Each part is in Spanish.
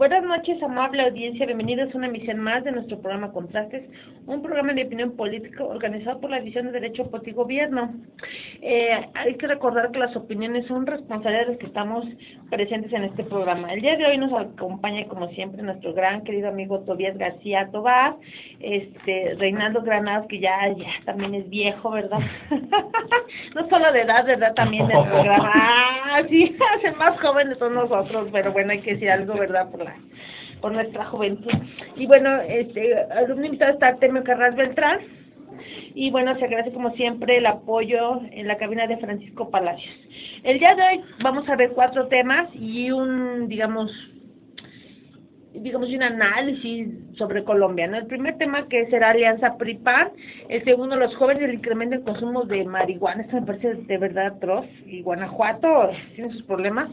Buenas noches, amable audiencia. Bienvenidos a una emisión más de nuestro programa Contrastes, un programa de opinión política organizado por la División de Derecho Político y Gobierno. Hay que recordar que las opiniones son responsabilidades de los que estamos presentes en este programa. El día de hoy nos acompaña, como siempre, nuestro gran querido amigo Tobías García Tobar, Reinaldo Granados, que ya también es viejo, ¿verdad? No solo de edad, ¿verdad? También del programa. Sí, hacen más jóvenes son nosotros, pero bueno, hay que decir algo, ¿verdad? Por nuestra juventud. Y bueno, alumno invitado está Artemio Carras Beltrán. Y bueno, se agradece como siempre el apoyo en la cabina de Francisco Palacios. El día de hoy vamos a ver 4 temas y digamos, un análisis sobre Colombia, ¿no? El primer tema que será Alianza PRI-PAN, el segundo, los jóvenes, el incremento del consumo de marihuana, esto me parece de verdad atroz, y Guanajuato tiene sus problemas.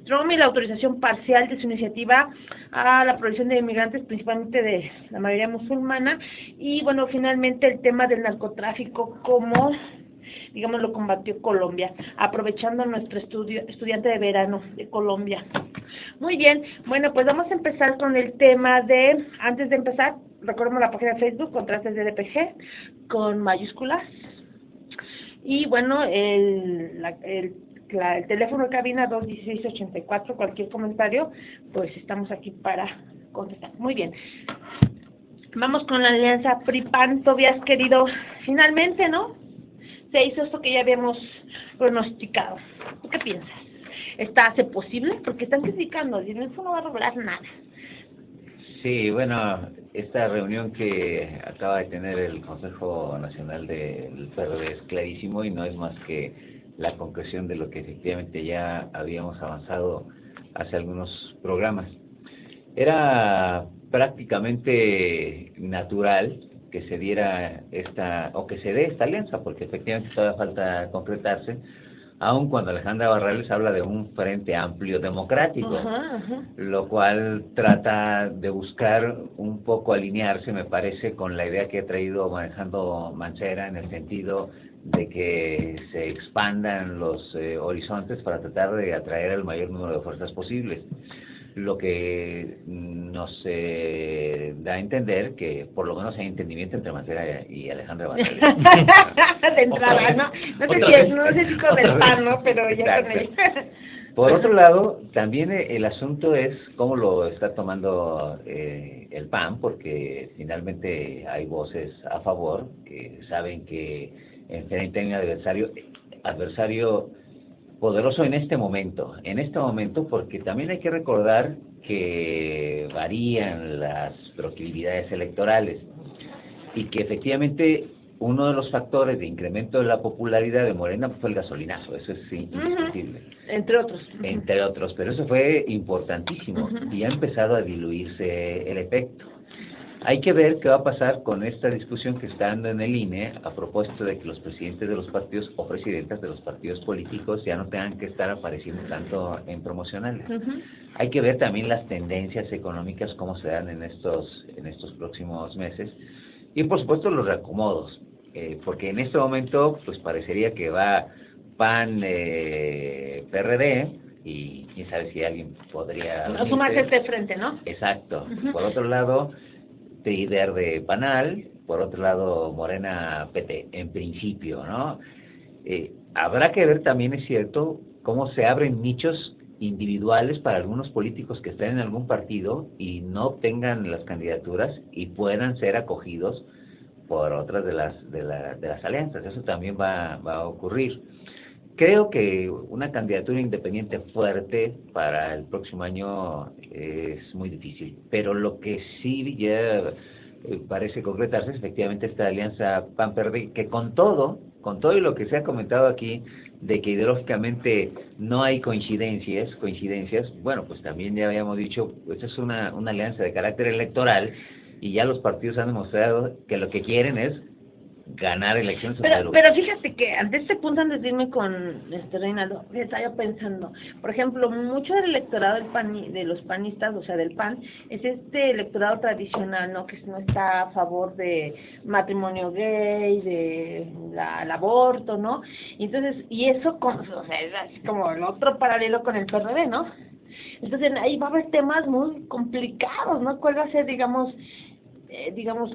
Trump y la autorización parcial de su iniciativa a la provisión de inmigrantes, principalmente de la mayoría musulmana, y bueno, finalmente el tema del narcotráfico, como digamos lo combatió Colombia, aprovechando nuestro estudiante de verano de Colombia. Muy bien, bueno, pues vamos a empezar con el tema antes de empezar, recordemos la página de Facebook, Contrastes de DPG, con mayúsculas, y bueno, el teléfono de cabina 216-84, cualquier comentario, pues estamos aquí para contestar. Muy bien. Vamos con la alianza PRI-PAN, Tobías querido, finalmente, ¿no? Se hizo esto que ya habíamos pronosticado. ¿Tú qué piensas? ¿Hace posible? Porque están criticando, y eso no va a lograr nada. Sí, bueno, esta reunión que acaba de tener el Consejo Nacional del PRD es clarísimo y no es más que la concreción de lo que efectivamente ya habíamos avanzado hace algunos programas. Era prácticamente natural que se diera que se dé esta alianza, porque efectivamente todavía falta concretarse, aun cuando Alejandra Barrales habla de un frente amplio democrático, lo cual trata de buscar un poco alinearse, me parece, con la idea que ha traído manejando Mancera, en el sentido de que se expandan los horizontes para tratar de atraer el mayor número de fuerzas posibles. Lo que nos da a entender que por lo menos hay entendimiento entre Mancera y Alejandra Barrales. De entrada, no sé si con el PAN, ¿no? Pero ya con ella. Por otro lado, también el asunto es cómo lo está tomando el PAN, porque finalmente hay voces a favor que saben que enfrentan un adversario poderoso en este momento, porque también hay que recordar que varían las proclividades electorales y que efectivamente uno de los factores de incremento de la popularidad de Morena fue el gasolinazo, eso es indiscutible. Entre otros, pero eso fue importantísimo y ha empezado a diluirse el efecto. Hay que ver qué va a pasar con esta discusión que está dando en el INE a propósito de que los presidentes de los partidos o presidentas de los partidos políticos ya no tengan que estar apareciendo tanto en promocionales. Hay que ver también las tendencias económicas, cómo se dan en estos próximos meses, y por supuesto los reacomodos, porque en este momento pues parecería que va PAN, PRD, y quién sabe si alguien podría sumarse este frente, ¿no? Exacto. Por otro lado, líder de Panal, por otro lado Morena PT, en principio, ¿no? Habrá que ver también, es cierto, cómo se abren nichos individuales para algunos políticos que estén en algún partido y no obtengan las candidaturas y puedan ser acogidos por otras de las alianzas. Eso también va a ocurrir. Creo que una candidatura independiente fuerte para el próximo año es muy difícil, pero lo que sí ya parece concretarse es efectivamente esta alianza PAN-PRD, que con todo y lo que se ha comentado aquí, de que ideológicamente no hay coincidencias, bueno, pues también ya habíamos dicho, pues es una alianza de carácter electoral, y ya los partidos han demostrado que lo que quieren es ganar elecciones. Pero fíjate que ante este punto, antes de irme con Reinaldo, estaba yo pensando, por ejemplo, mucho del electorado de los panistas, o sea, del PAN, es este electorado tradicional, ¿no? Que no está a favor de matrimonio gay, el aborto, ¿no? Y entonces, y eso, o sea, es así como el otro paralelo con el PRD, ¿no? Entonces ahí va a haber temas muy complicados, ¿no? ¿Cuál va a ser, digamos,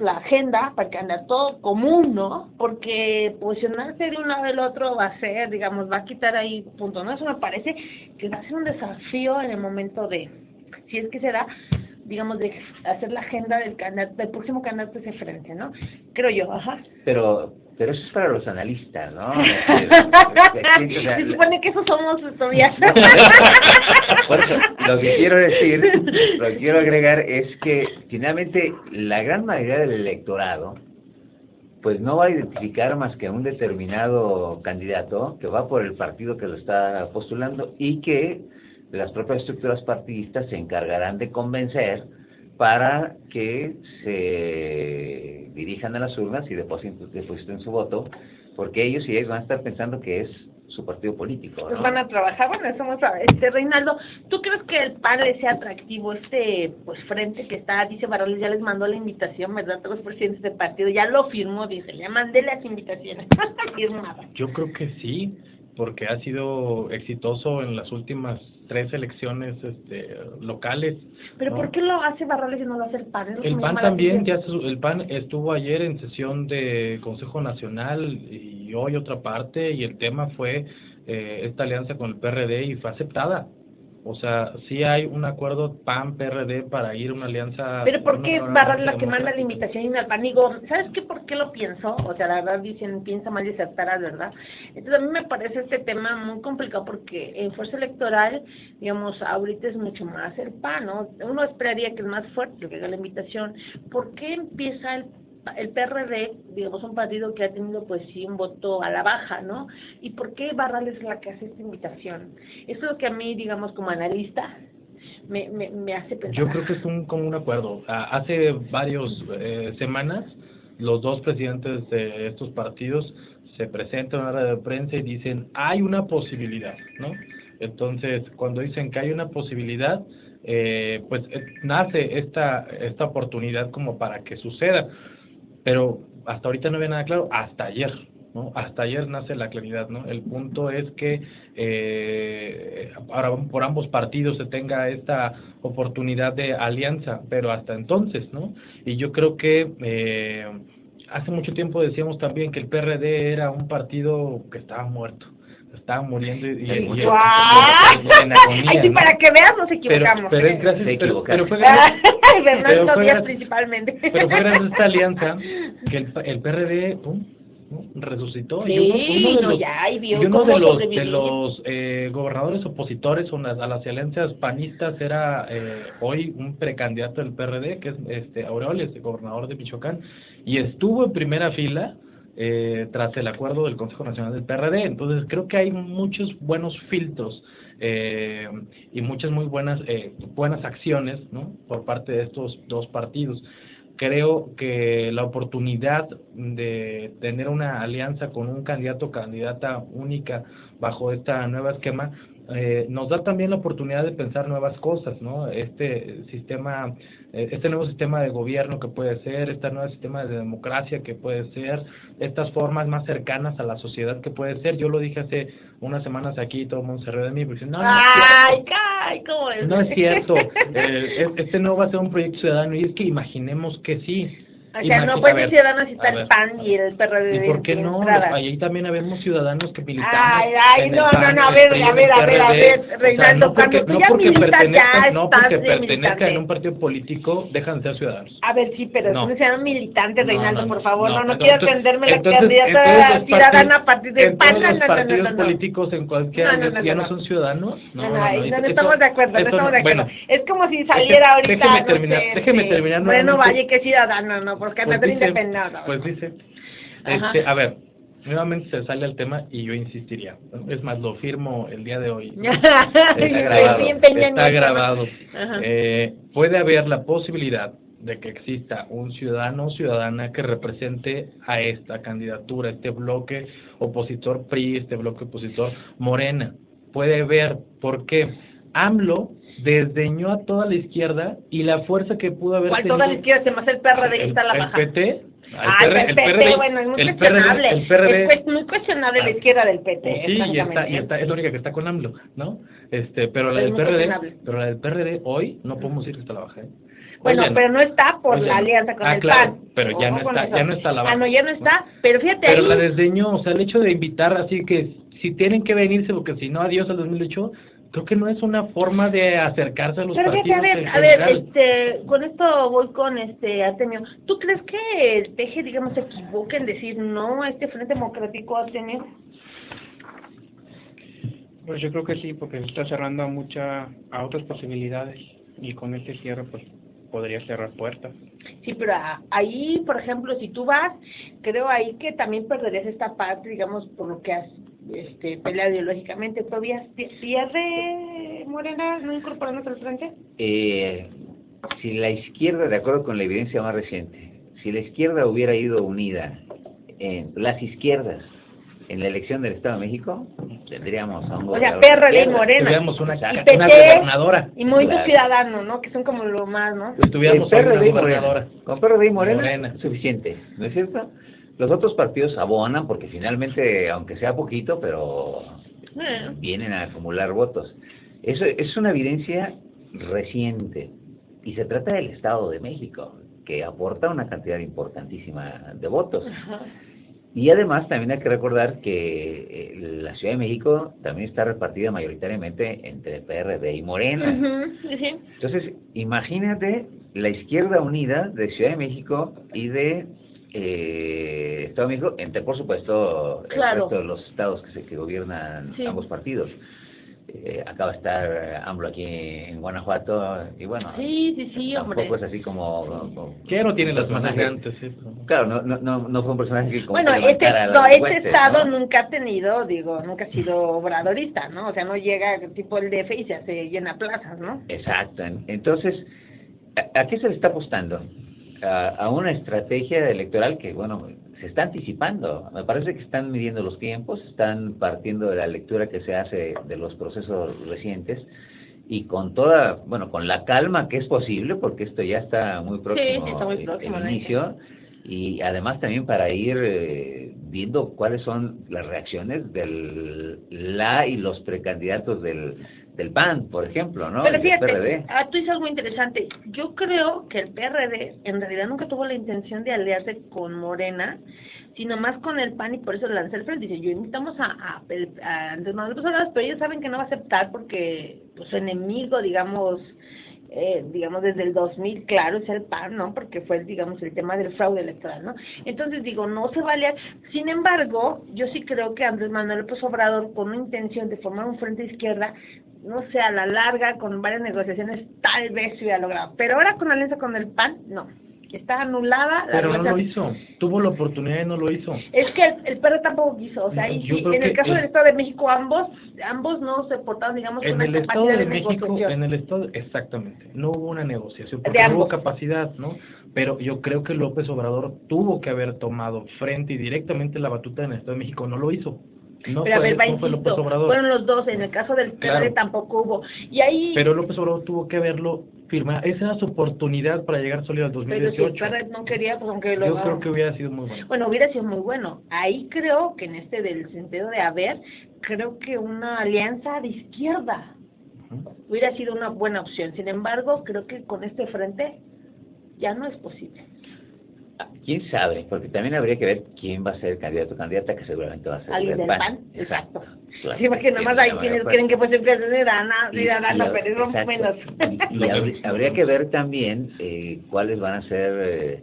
la agenda para que ande todo común, ¿no? Porque posicionarse de un lado del otro va a ser, digamos, va a quitar ahí punto, ¿no? Eso me parece que va a ser un desafío en el momento de, si es que se da, digamos, de hacer la agenda del próximo candidato hacia frente, ¿no? Creo yo, ajá. Pero eso es para los analistas, ¿no? Se supone que eso somos todavía. Por eso, lo que quiero agregar es que finalmente la gran mayoría del electorado pues no va a identificar más que a un determinado candidato que va por el partido que lo está postulando y que las propias estructuras partidistas se encargarán de convencer para que se dirijan a las urnas y depositen su voto, porque ellos y ellos van a estar pensando que es su partido político, ¿no? Pues van a trabajar, bueno, eso vamos a ver. Reinaldo, ¿tú crees que el PAN le sea atractivo pues frente que está, dice Barroles, ya les mandó la invitación, ¿verdad? Todos los presidentes del partido, ya lo firmó, dice, le mandé las invitaciones, firmadas. Yo creo que sí, porque ha sido exitoso en las últimas 3 elecciones locales. ¿Pero ¿no? por qué lo hace Barroles y no lo hace el PAN? El PAN también, el PAN estuvo ayer en sesión de Consejo Nacional y hoy otra parte, y el tema fue esta alianza con el PRD y fue aceptada. O sea, sí hay un acuerdo PAN-PRD para ir a una alianza... ¿Pero por qué es Barroles la que manda la invitación y no al PAN? Digo, ¿sabes qué? ¿Por qué lo pienso? O sea, la verdad dicen, piensa mal y acertarás, ¿verdad? Entonces a mí me parece este tema muy complicado porque en fuerza electoral, digamos, ahorita es mucho más el PAN, ¿no? Uno esperaría que es más fuerte que haga la invitación. ¿Por qué empieza el PRD, digamos, un partido que ha tenido, pues sí, un voto a la baja, ¿no? ¿Y por qué Barroles es la que hace esta invitación? Eso es lo que a mí, digamos, como analista, me hace pensar. Yo creo que es como un acuerdo. Hace varias semanas, los dos presidentes de estos partidos se presentan en una rueda de prensa y dicen, hay una posibilidad, ¿no? Entonces, cuando dicen que hay una posibilidad, pues nace esta oportunidad como para que suceda. Pero hasta ahorita no había nada claro, hasta ayer, ¿no? Hasta ayer nace la claridad, ¿no? El punto es que ahora por ambos partidos se tenga esta oportunidad de alianza, pero hasta entonces, ¿no? Y yo creo que hace mucho tiempo decíamos también que el PRD era un partido que estaba muerto. Estaba muriendo y en agonía, ay, sí, ¿no? Para que veas nos equivocamos. Pero fue gracias, principalmente. Pero fue gracias a esta alianza que el PRD ¿no? resucitó. Sí, y uno de los gobernadores opositores a las alianzas panistas era hoy un precandidato del PRD, que es Aureoles, el gobernador de Michoacán, y estuvo en primera fila tras el acuerdo del Consejo Nacional del PRD. Entonces creo que hay muchos buenos filtros y muchas muy buenas acciones, ¿no? Por parte de estos dos partidos. Creo que la oportunidad de tener una alianza con un candidato o candidata única bajo este nuevo esquema nos da también la oportunidad de pensar nuevas cosas, ¿no? Este nuevo sistema de gobierno que puede ser, este nuevo sistema de democracia que puede ser, estas formas más cercanas a la sociedad que puede ser. Yo lo dije hace unas semanas aquí y todo el mundo se rió de mí porque dicen, ¿cómo es? No es cierto, este no va a ser un proyecto ciudadano, y es que imaginemos que sí. O sea, no puede ser ciudadanos si está el PAN y el PRD. ¿Y por qué no? Ahí también habemos ciudadanos que militamos. No, a ver, Reinaldo, cuando tú ya militas ya no porque pertenezcan en un partido político, dejan de ser ciudadanos. A ver, sí, pero no sean militantes, Reinaldo, por favor, no quiero atenderme la candidata ciudadana a partir del PAN. Los partidos políticos en cualquier ya no son ciudadanos. No estamos de acuerdo, Es como si saliera ahorita. Déjeme terminar. Bueno, vaya, que ciudadano, no. Porque pues dice, independiente. Pues dice, a ver, nuevamente se sale el tema y yo insistiría. Es más, lo firmo el día de hoy. Está grabado. Puede haber la posibilidad de que exista un ciudadano o ciudadana que represente a esta candidatura, este bloque opositor PRI, este bloque opositor Morena. Puede haber, ¿por qué? AMLO desdeñó a toda la izquierda y la fuerza que pudo haber tenido. ¿Cuál toda la izquierda? Se me hace el PRD que está a la baja. El PT El PT, bueno, es muy cuestionable. Es muy cuestionable la izquierda del PT. Sí, y está, es la única que está con AMLO, ¿no? Pero la del PRD hoy no podemos decir que está a la baja, ¿eh? Bueno, pero no está por la alianza con el PAN. Pero ya no está a la baja. No, ya no está, pero fíjate Pero la desdeñó, o sea, el hecho de invitar así que si tienen que venirse, porque si no, adiós al 2008, creo que no es una forma de acercarse a los partidos. Pero fíjate, a ver, con esto voy con Artemio. ¿Tú crees que el PG, digamos, se equivoque en decir no a este Frente Democrático, Artemio? Pues yo creo que sí, porque se está cerrando a otras posibilidades, y con este cierre pues podría cerrar puertas. Sí, pero ahí, por ejemplo, si tú vas, creo ahí que también perderías esta parte, digamos, por lo que has peleado ideológicamente. ¿Todavía pierde Morena no incorporándose al frente? Si la izquierda, de acuerdo con la evidencia más reciente, si la izquierda hubiera ido unida, las izquierdas, en la elección del Estado de México, tendríamos a un gobernador. O sea, PRD y Morena. Tendríamos una gobernadora. Y Movimiento Ciudadano, ¿no? Que son como lo más, ¿no? Tuviéramos PRD y Morena. Con PRD y Morena, suficiente, ¿no es cierto? Los otros partidos abonan porque finalmente, aunque sea poquito, pero vienen a acumular votos. Eso es una evidencia reciente. Y se trata del Estado de México, que aporta una cantidad importantísima de votos. Ajá. Y además también hay que recordar que la Ciudad de México también está repartida mayoritariamente entre PRD y Morena. Sí. Entonces, imagínate la izquierda unida de Ciudad de México y de Estado de México, entre por supuesto el resto de los estados que gobiernan ambos partidos. Acaba de estar AMLO aquí en Guanajuato y bueno, hombre. Pues así como que no tiene las manos antes, Claro, no fue un personaje que este estado nunca ha tenido, nunca ha sido obradorista, ¿no? O sea, no llega tipo el DF y se hace llena plazas, ¿no? Exacto. Entonces, ¿a qué se le está apostando? A una estrategia electoral que, bueno, se está anticipando. Me parece que están midiendo los tiempos, están partiendo de la lectura que se hace de los procesos recientes y con con la calma que es posible, porque esto ya está muy próximo, el inicio, y además también para ir viendo cuáles son las reacciones de y los precandidatos del PAN, por ejemplo, ¿no? Pero fíjate, tú dices algo interesante. Yo creo que el PRD en realidad nunca tuvo la intención de aliarse con Morena, sino más con el PAN, y por eso lanzó el frente. Dice, yo invitamos a Andrés Manuel López Obrador, pero ellos saben que no va a aceptar porque pues, su enemigo, digamos desde el 2000, claro, es el PAN, ¿no? Porque fue, el tema del fraude electoral, ¿no? Entonces, no se vale. Sin embargo, yo sí creo que Andrés Manuel López Obrador, con una intención de formar un frente de izquierda, no sé, a la larga, con varias negociaciones, tal vez se hubiera logrado. Pero ahora con la alianza con el PAN, no. Está anulada. Pero no lo hizo. Tuvo la oportunidad y no lo hizo. Es que el PRD tampoco quiso. O sea, en el caso del Estado de México, ambos no se portaron, en el Estado de México, exactamente, no hubo una negociación, porque no hubo capacidad, ¿no? Pero yo creo que López Obrador tuvo que haber tomado frente y directamente la batuta en el Estado de México, no lo hizo. No fue López Obrador. Fueron los dos, en el caso del PRD tampoco hubo. Y ahí... Pero López Obrador tuvo que haberlo firmado. Esa era su oportunidad para llegar sólido al 2018. Pero si el PRD no quería, pues aunque yo creo que hubiera sido muy bueno. Bueno, hubiera sido muy bueno. Ahí creo que en del sentido de creo que una alianza de izquierda hubiera sido una buena opción. Sin embargo, creo que con este frente ya no es posible. ¿Quién sabe? Porque también habría que ver quién va a ser el candidato o candidata, que seguramente va a ser alguien del PAN. Exacto. Claro. Sí, porque nomás hay quienes creen que puede ser ciudadana, pero es menos. Y habría que ver también cuáles van a ser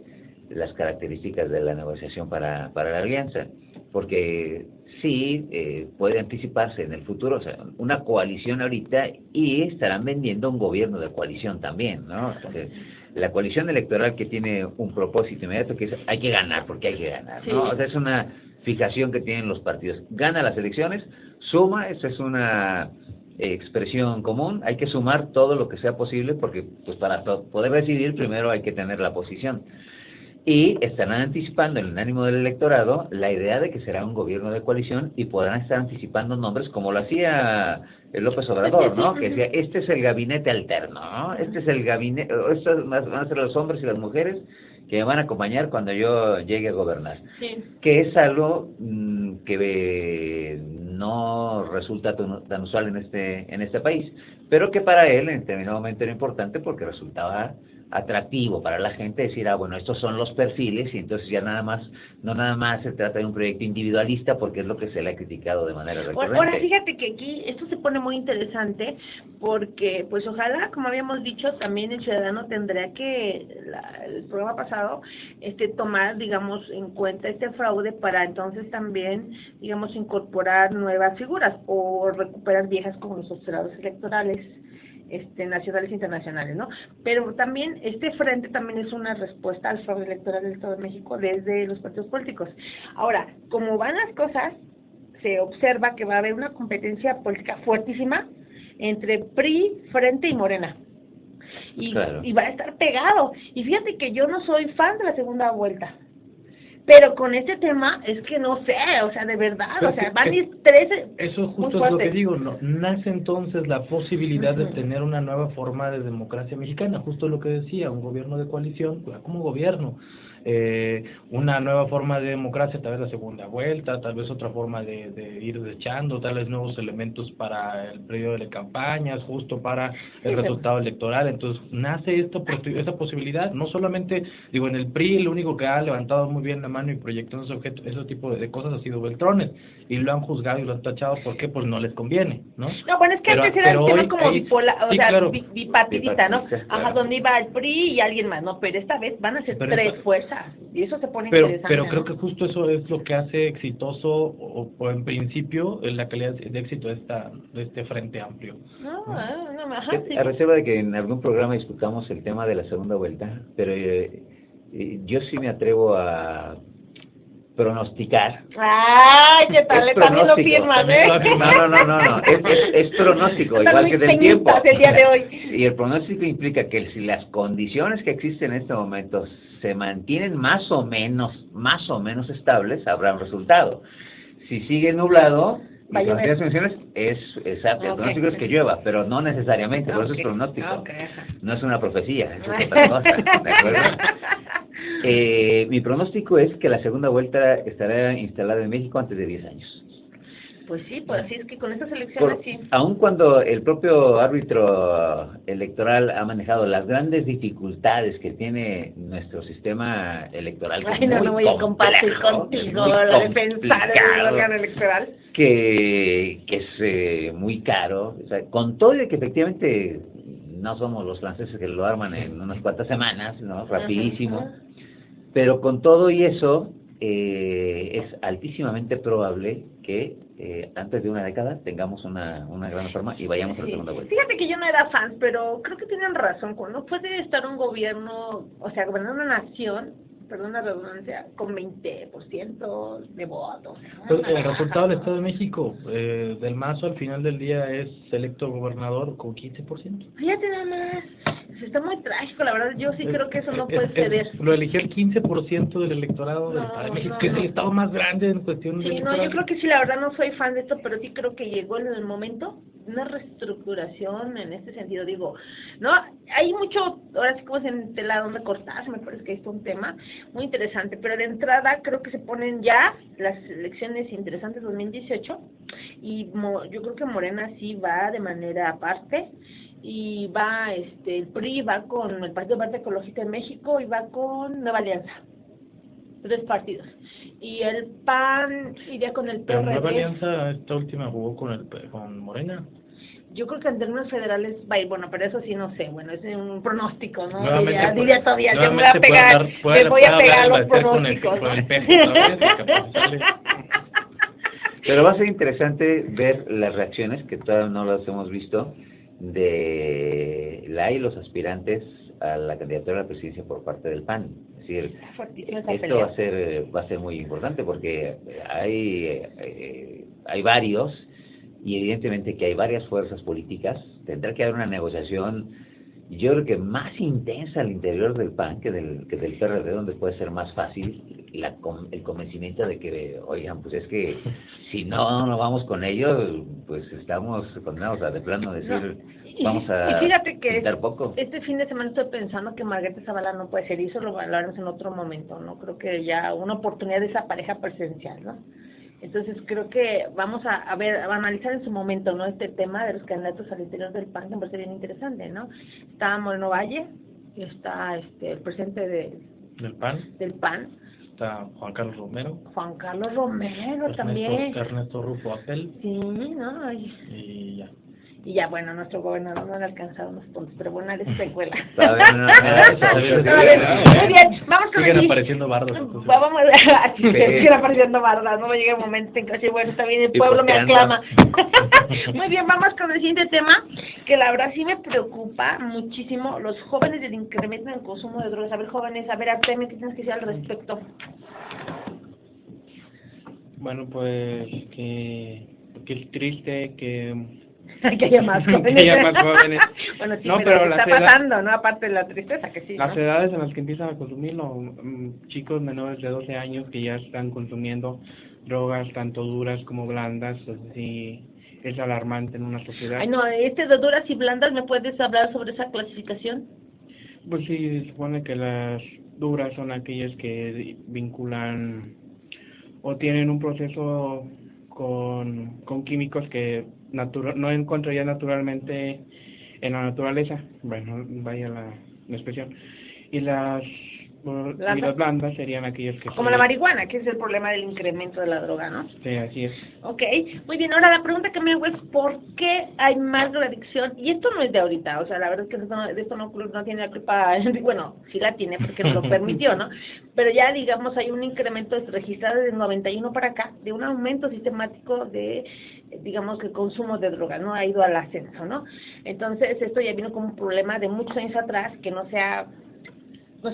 las características de la negociación para la alianza. Porque sí, puede anticiparse en el futuro, o sea, una coalición ahorita, y estarán vendiendo un gobierno de coalición también, ¿no? Entonces, la coalición electoral que tiene un propósito inmediato, que es hay que ganar, porque hay que ganar, ¿no? O sea, es una fijación que tienen los partidos. Gana las elecciones, suma, esa es una expresión común, hay que sumar todo lo que sea posible, porque pues para poder decidir primero hay que tener la posición. Y estarán anticipando en el ánimo del electorado la idea de que será un gobierno de coalición, y podrán estar anticipando nombres como lo hacía López Obrador, ¿no? Que decía, este es el gabinete alterno, ¿no? Este es el gabinete, estos van a ser los hombres y las mujeres que me van a acompañar cuando yo llegue a gobernar. Sí. Que es algo que no resulta tan usual en este país, pero que para él en determinado momento era importante porque resultaba atractivo para la gente decir, bueno, estos son los perfiles, y entonces ya no nada más se trata de un proyecto individualista, porque es lo que se le ha criticado de manera recurrente. Ahora, fíjate que aquí esto se pone muy interesante, porque pues ojalá, como habíamos dicho, también el ciudadano tendrá que, el programa pasado, tomar, digamos, en cuenta este fraude para entonces también, digamos, incorporar nuevas figuras o recuperar viejas como los observadores electorales nacionales e internacionales, ¿no? Pero también este frente también es una respuesta al fraude electoral del Estado de México desde los partidos políticos. Ahora, como van las cosas, se observa que va a haber una competencia política fuertísima entre PRI, Frente y Morena. Y va a estar pegado. Y fíjate que yo no soy fan de la segunda vuelta. Pero con este tema es que no sé, o sea, de verdad, pero o sea, van 13. Eso justo es lo que digo, ¿no? Nace entonces la posibilidad de tener una nueva forma de democracia mexicana, justo lo que decía, un gobierno de coalición, como gobierno. Una nueva forma de democracia, tal vez la segunda vuelta, tal vez otra forma de ir desechando, tal vez nuevos elementos para el periodo de campañas, justo para el resultado electoral. Entonces nace esta posibilidad, no solamente, digo, en el PRI el único que ha levantado muy bien la mano y proyectó ese tipo de cosas ha sido Beltrones, y lo han juzgado y lo han tachado porque pues no les conviene, ¿no? No, bueno, es que antes era el tema como bipolar, o sea, claro, bipartidista, ¿no? Ajá, donde iba el PRI y alguien más, ¿no? Pero esta vez van a ser tres fuerzas. Y eso se pone interesante. Pero creo que justo eso es lo que hace exitoso, o en principio, la calidad de éxito de este frente amplio. A reserva de que en algún programa discutamos el tema de la segunda vuelta, pero yo sí me atrevo a pronosticar. ¡Ay, qué tal! También lo firmas, ¿eh? No. Es pronóstico, igual que del tiempo. El día de hoy. Y el pronóstico implica que si las condiciones que existen en este momento se mantienen más o menos estables, habrá un resultado. Si sigue nublado, y con las menciones, es exacto. El pronóstico es que llueva, pero no necesariamente, por eso es pronóstico. No es una profecía, es otra cosa, ¿de acuerdo? Mi pronóstico es que la segunda vuelta estará instalada en México antes de 10 años. Pues sí, pues así es que con estas elecciones sí. Aun cuando el propio árbitro electoral ha manejado las grandes dificultades que tiene nuestro sistema electoral. Ay, no voy a compartir contigo la defensa del órgano electoral. Que es muy caro, o sea, con todo y que efectivamente no somos los franceses que lo arman en unas cuantas semanas, ¿no? Rapidísimo. Pero con todo y eso, es altísimamente probable que antes de una década tengamos una gran forma y vayamos a la segunda vuelta. Fíjate que yo no era fan, pero creo que tienen razón. No puede estar un gobierno, o sea, gobernar una nación, perdón la redundancia, con 20% de votos. El resultado del Estado de México, del Mazo al final del día es electo gobernador con 15%. Fíjate nada más. Está muy trágico, la verdad. Yo sí creo que eso no puede ceder. Lo eligió el 15% del electorado del Estado de México, que es el estado más grande en cuestión de electoral. Yo creo que sí, la verdad no soy fan de esto, pero sí creo que llegó en el momento una reestructuración en este sentido. Digo, no, hay mucho, ahora sí como es en tela donde cortarse, me parece que esto es un tema muy interesante, pero de entrada creo que se ponen ya las elecciones interesantes 2018 y yo creo que Morena sí va de manera aparte. Y va, el PRI va con el Partido Verde Ecologista de México y va con Nueva Alianza. 3 partidos. Y el PAN iría con el PRD. Pero Nueva Alianza, esta última jugó con Morena. Yo creo que en términos federales va a ir, bueno, pero eso sí no sé, bueno, es un pronóstico, ¿no? Diría todavía, yo me voy a pegar, me voy a pegar a los pronósticos. Pero va a ser interesante ver las reacciones, que todavía no las hemos visto, de los aspirantes a la candidatura a la presidencia por parte del PAN. Es decir, esto va a ser muy importante porque hay varios, y evidentemente que hay varias fuerzas políticas. Tendrá que haber una negociación, yo creo que más intensa al interior del PAN que del PRD, donde puede ser más fácil el convencimiento de que, oigan, pues es que si no vamos con ellos, pues estamos condenados a de plano decir vamos a y fíjate que pintar poco. este fin de semana estoy pensando que Margarita Zavala no puede ser, y eso lo hablaremos en otro momento, ¿no? Creo que ya una oportunidad de esa pareja presencial, ¿no? Entonces creo que vamos a ver, a analizar en su momento, ¿no? Este tema de los candidatos al interior del PAN, que me parece bien interesante, ¿no? Está Moreno Valle, está el presidente del PAN. Está Juan Carlos Romero. Juan Carlos Romero también. Ernesto Rufo Apel. Sí, ¿no? Y ya. Y ya, bueno, nuestro gobernador no ha alcanzado unos puntos, pero bueno, es secuela. Muy bien, vamos con siguen apareciendo bardas. Vamos a siguen apareciendo bardas, no me llega el momento en que así, bueno, está bien, el pueblo me aclama. Muy bien, vamos con el siguiente tema, que la verdad sí me preocupa muchísimo, los jóvenes del incremento en el consumo de drogas. A ver, jóvenes, Artemio, ¿qué tienes que decir al respecto? Bueno, pues que es triste que que haya más jóvenes. Que haya más jóvenes. Bueno, sí, no, pero está pasando, ¿no? Aparte de la tristeza, que sí, las ¿no? edades en las que empiezan a consumirlo, chicos menores de 12 años que ya están consumiendo drogas tanto duras como blandas, así es alarmante en una sociedad. Ay, no, de duras y blandas, ¿me puedes hablar sobre esa clasificación? Pues sí, se supone que las duras son aquellas que vinculan o tienen un proceso con químicos que no encontraría naturalmente en la naturaleza, bueno, vaya la expresión, y las blandas serían aquellas que... Como la marihuana, que es el problema del incremento de la droga, ¿no? Sí, así es. Ok, muy bien. Ahora la pregunta que me hago es ¿por qué hay más drogadicción? Y esto no es de ahorita, o sea, la verdad es que de esto no tiene la culpa, bueno, sí la tiene porque lo permitió, ¿no? Pero ya, digamos, hay un incremento registrado desde el 91 para acá, de un aumento sistemático de, digamos, que el consumo de drogas, ¿no? Ha ido al ascenso, ¿no? Entonces, esto ya vino como un problema de muchos años atrás que no se ha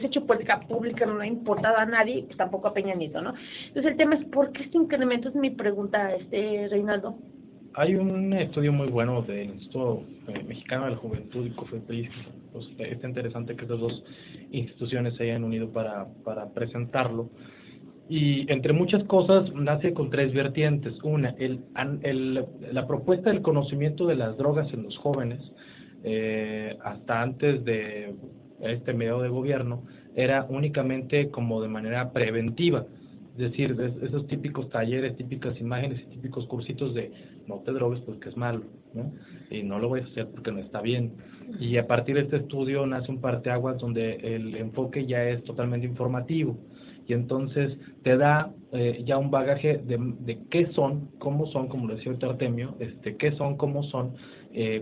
hecho política pública, no le ha importado a nadie, pues tampoco a Peña Nieto, ¿no? Entonces el tema es, ¿por qué este incremento? Es mi pregunta, Reinaldo. Hay un estudio muy bueno del Instituto Mexicano de la Juventud y COFEPRIS, pues está interesante que estas dos instituciones se hayan unido para presentarlo, y entre muchas cosas nace con tres vertientes. Una, la propuesta del conocimiento de las drogas en los jóvenes, hasta antes de este medio de gobierno, era únicamente como de manera preventiva, es decir, esos típicos talleres, típicas imágenes y típicos cursitos de no te drogues porque es malo, ¿no? Y no lo voy a hacer porque no está bien. Y a partir de este estudio nace un parteaguas donde el enfoque ya es totalmente informativo, y entonces te da ya un bagaje de qué son, cómo son, como lo decía Artemio, qué son, cómo son,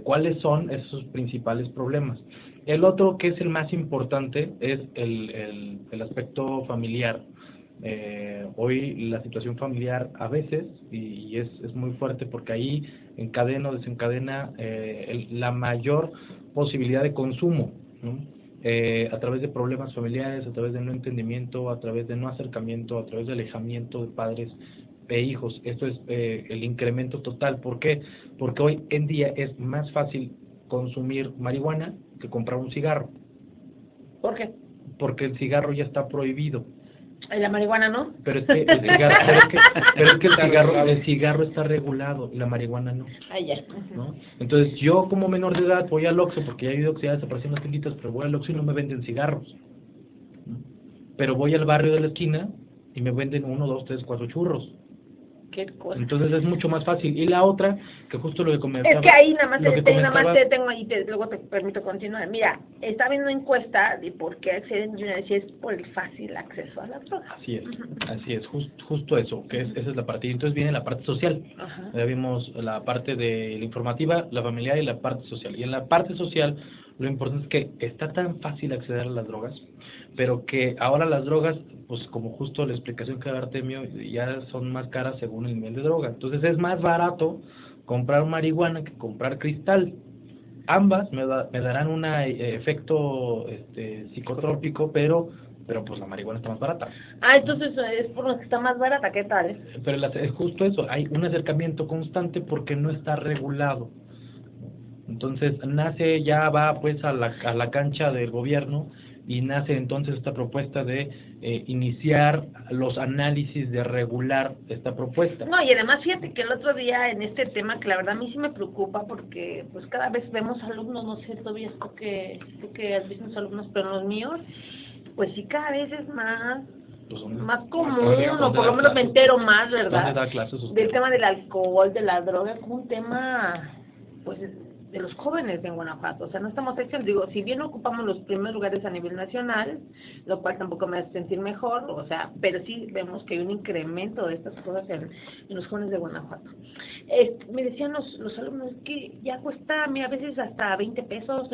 cuáles son esos principales problemas. El otro, que es el más importante, es el aspecto familiar. Hoy la situación familiar a veces, y es muy fuerte porque ahí encadena o desencadena la mayor posibilidad de consumo, ¿no? A través de problemas familiares, a través de no entendimiento, a través de no acercamiento, a través de alejamiento de padres e hijos. Esto es el incremento total. ¿Por qué? Porque hoy en día es más fácil consumir marihuana que comprar un cigarro. ¿Por qué? Porque el cigarro ya está prohibido. ¿Y la marihuana no? Pero es que el cigarro, el cigarro está regulado y la marihuana no. Ah, ya. ¿No? Entonces yo como menor de edad voy al Oxxo, porque ya he oído que ya desaparecen las tienditas, pero voy al Oxxo y no me venden cigarros, ¿no? Pero voy al barrio de la esquina y me venden 1, 2, 3, 4 churros. Qué cosa. Entonces es mucho más fácil. Y la otra, que justo lo que comentaba... Es que ahí nada más te tengo y luego te permito continuar. Mira, está viendo una encuesta de por qué acceden y una decía es por el fácil acceso a la droga. Así es, justo eso, que esa es la parte. Y entonces viene la parte social. Ajá. Ya vimos la parte de la informativa, la familiar y la parte social. Y en la parte social, lo importante es que está tan fácil acceder a las drogas, pero que ahora las drogas, pues como justo la explicación que da Artemio, ya son más caras según el nivel de droga. Entonces es más barato comprar marihuana que comprar cristal. Ambas me darán un efecto psicotrópico, pero pues la marihuana está más barata. Entonces es por lo que está más barata, ¿qué tal? Pero es justo eso, hay un acercamiento constante porque no está regulado. Entonces nace, ya va pues a la cancha del gobierno, y nace entonces esta propuesta de iniciar los análisis, de regular esta propuesta. No, y además fíjate que el otro día en este tema, que la verdad a mí sí me preocupa, porque pues cada vez vemos alumnos, no sé, todavía tú que has visto los alumnos, pero los míos, pues sí cada vez es más común, o por lo menos me entero más, ¿verdad? ¿Dónde da clases usted? Del tema del alcohol, de la droga, como un tema, pues, de los jóvenes en Guanajuato. O sea, no estamos hechos, digo, si bien ocupamos los primeros lugares a nivel nacional, lo cual tampoco me hace sentir mejor, o sea, pero sí vemos que hay un incremento de estas cosas en los jóvenes de Guanajuato. Me decían los alumnos que ya cuesta, mira, a veces hasta 20 pesos,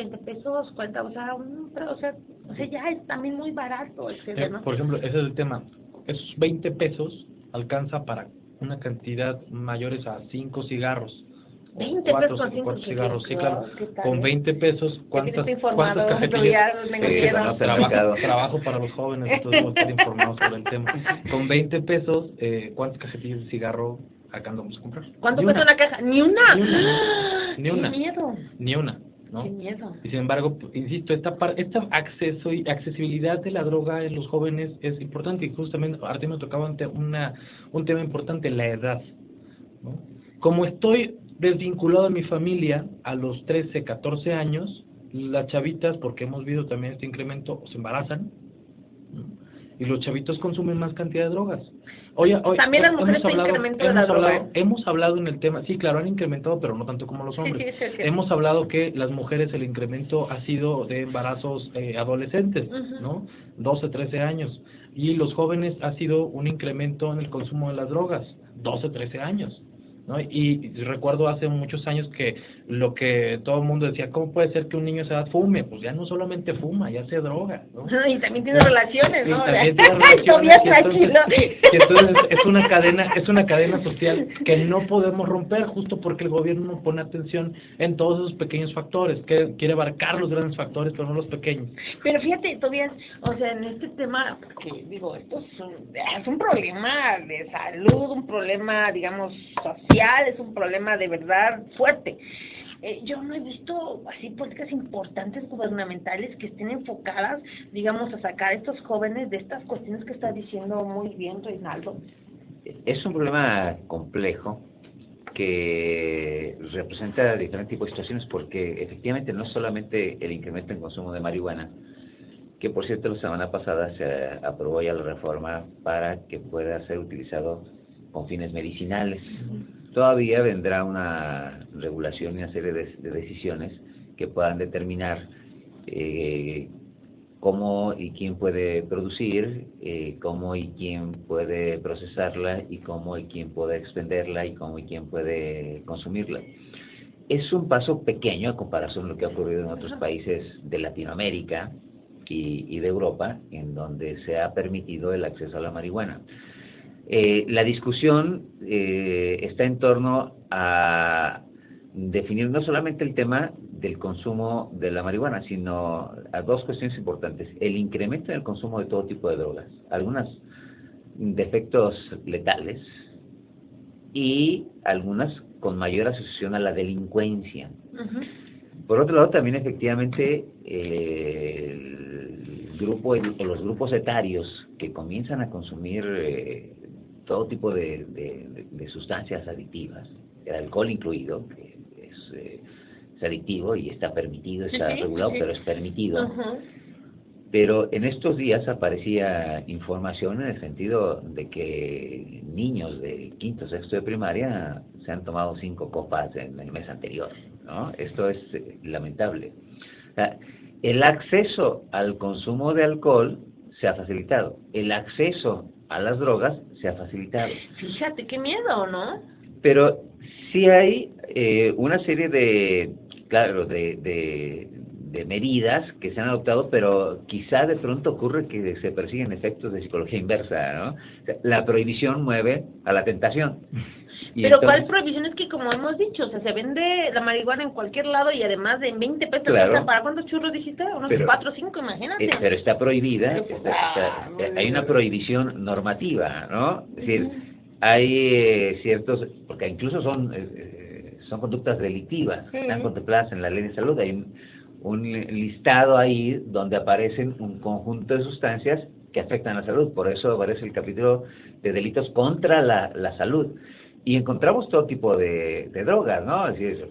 40, o sea, ya es también muy barato, etcétera, ¿no? Por ejemplo, ese es el tema. Esos 20 pesos alcanza para una cantidad mayores a 5 cigarros. 20 pesos con 4 cigarros, sí, claro. Tal, Con 20 pesos, ¿cuántas cajetillas? Trabajo para los jóvenes, entonces voy a estar informado sobre el tema. Con 20 pesos, ¿cuántas cajetillas de cigarro acá andamos a comprar? ¿Cuánto cuesta una caja? ¡Ni una! Ni una. ¡Qué miedo! Ni una, ¿no? ¡Qué miedo! Y sin embargo, insisto, esta acceso y accesibilidad de la droga en los jóvenes es importante, y justamente Arturo me tocaba un tema importante, la edad, ¿no? Como estoy desvinculado de mi familia a los 13, 14 años, las chavitas, porque hemos visto también este incremento, se embarazan, ¿no? Y los chavitos consumen más cantidad de drogas. Hoy también las mujeres hemos hablado en el tema, sí, claro, han incrementado, pero no tanto como los hombres. Sí. Hemos hablado que las mujeres, el incremento ha sido de embarazos adolescentes, ¿no? 12, 13 años. Y los jóvenes ha sido un incremento en el consumo de las drogas, 12, 13 años. ¿No? Y recuerdo hace muchos años que lo que todo el mundo decía, ¿cómo puede ser que un niño a esa edad fume? Pues ya no solamente fuma, ya se droga, ¿no? Y también tiene relaciones, ¿no? Entonces es una cadena social que no podemos romper, justo porque el gobierno no pone atención en todos esos pequeños factores, que quiere abarcar los grandes factores, pero no los pequeños. Pero fíjate, Tobias, o sea, en este tema, porque digo, esto es un problema de salud, un problema, digamos, social, es un problema de verdad fuerte. Yo no he visto así políticas importantes gubernamentales que estén enfocadas, digamos, a sacar a estos jóvenes de estas cuestiones que está diciendo muy bien Reinaldo. Es un problema complejo que representa diferentes tipos de situaciones, porque efectivamente no es solamente el incremento en consumo de marihuana, que por cierto la semana pasada se aprobó ya la reforma para que pueda ser utilizado con fines medicinales. Todavía vendrá una regulación y una serie de decisiones que puedan determinar cómo y quién puede producir, cómo y quién puede procesarla, y cómo y quién puede expenderla, y cómo y quién puede consumirla. Es un paso pequeño a comparación de lo que ha ocurrido en otros países de Latinoamérica y de Europa, en donde se ha permitido el acceso a la marihuana. La discusión está en torno a definir no solamente el tema del consumo de la marihuana, sino a dos cuestiones importantes: el incremento en el consumo de todo tipo de drogas, algunas de efectos letales y algunas con mayor asociación a la delincuencia. Por otro lado, también efectivamente el grupo o los grupos etarios que comienzan a consumir todo tipo de sustancias adictivas, el alcohol incluido, que es adictivo y está permitido, está regulado, pero es permitido. Pero en estos días aparecía información en el sentido de que niños de quinto, sexto de primaria se han tomado 5 copas en el mes anterior, ¿no? Esto es lamentable. O sea, el acceso al consumo de alcohol se ha facilitado, el acceso a las drogas se ha facilitado. Fíjate, qué miedo, ¿no? Pero sí hay una serie de medidas que se han adoptado, pero quizá de pronto ocurre que se persiguen efectos de psicología inversa, ¿no? O sea, la prohibición mueve a la tentación. Pero entonces, ¿cuál prohibición? Es que, como hemos dicho, o sea, se vende la marihuana en cualquier lado, y además de 20 pesos. Claro. ¿Para cuántos churros dijiste? Unos 4 o 5, imagínate. Pero está prohibida, hay una prohibición normativa, ¿no? Es decir, hay ciertos, porque incluso son conductas delictivas, están contempladas en la ley de salud. Hay un listado ahí donde aparecen un conjunto de sustancias que afectan la salud. Por eso aparece el capítulo de delitos contra la salud. Y encontramos todo tipo de drogas, ¿no? Es decir,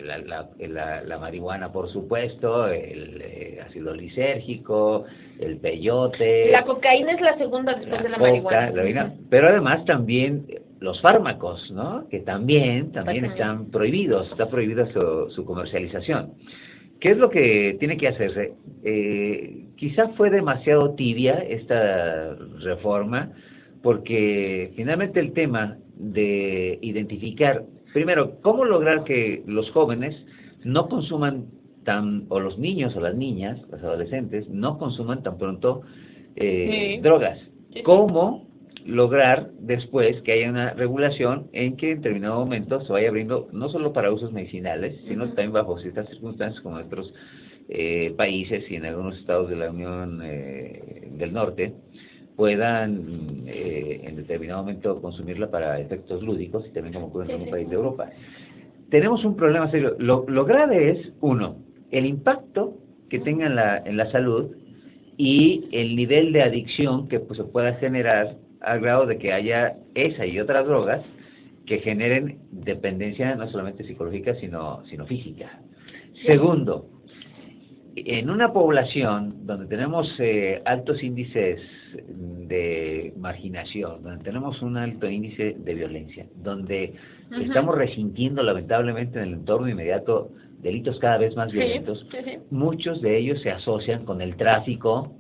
la marihuana, por supuesto, el ácido lisérgico, el peyote. La cocaína es la segunda después de la marihuana. Pero además también los fármacos, ¿no? Que también están prohibidos, está prohibida su comercialización. ¿Qué es lo que tiene que hacerse? Quizá fue demasiado tibia esta reforma, porque finalmente el tema de identificar, primero, cómo lograr que los jóvenes no consuman o los niños o las niñas, los adolescentes, no consuman tan pronto drogas. ¿Cómo lograr después que haya una regulación en que en determinado momento se vaya abriendo no solo para usos medicinales, sino también bajo ciertas circunstancias como en otros países y en algunos estados de la Unión del Norte puedan en determinado momento consumirla para efectos lúdicos y también como ocurre en algún país de Europa. Tenemos un problema serio. Lo grave es, uno, el impacto que tenga en la salud y el nivel de adicción que pues, se pueda generar al grado de que haya esa y otras drogas que generen dependencia no solamente psicológica sino física. Sí. Segundo, en una población donde tenemos altos índices de marginación, donde tenemos un alto índice de violencia, donde estamos resintiendo lamentablemente en el entorno inmediato delitos cada vez más violentos, muchos de ellos se asocian con el tráfico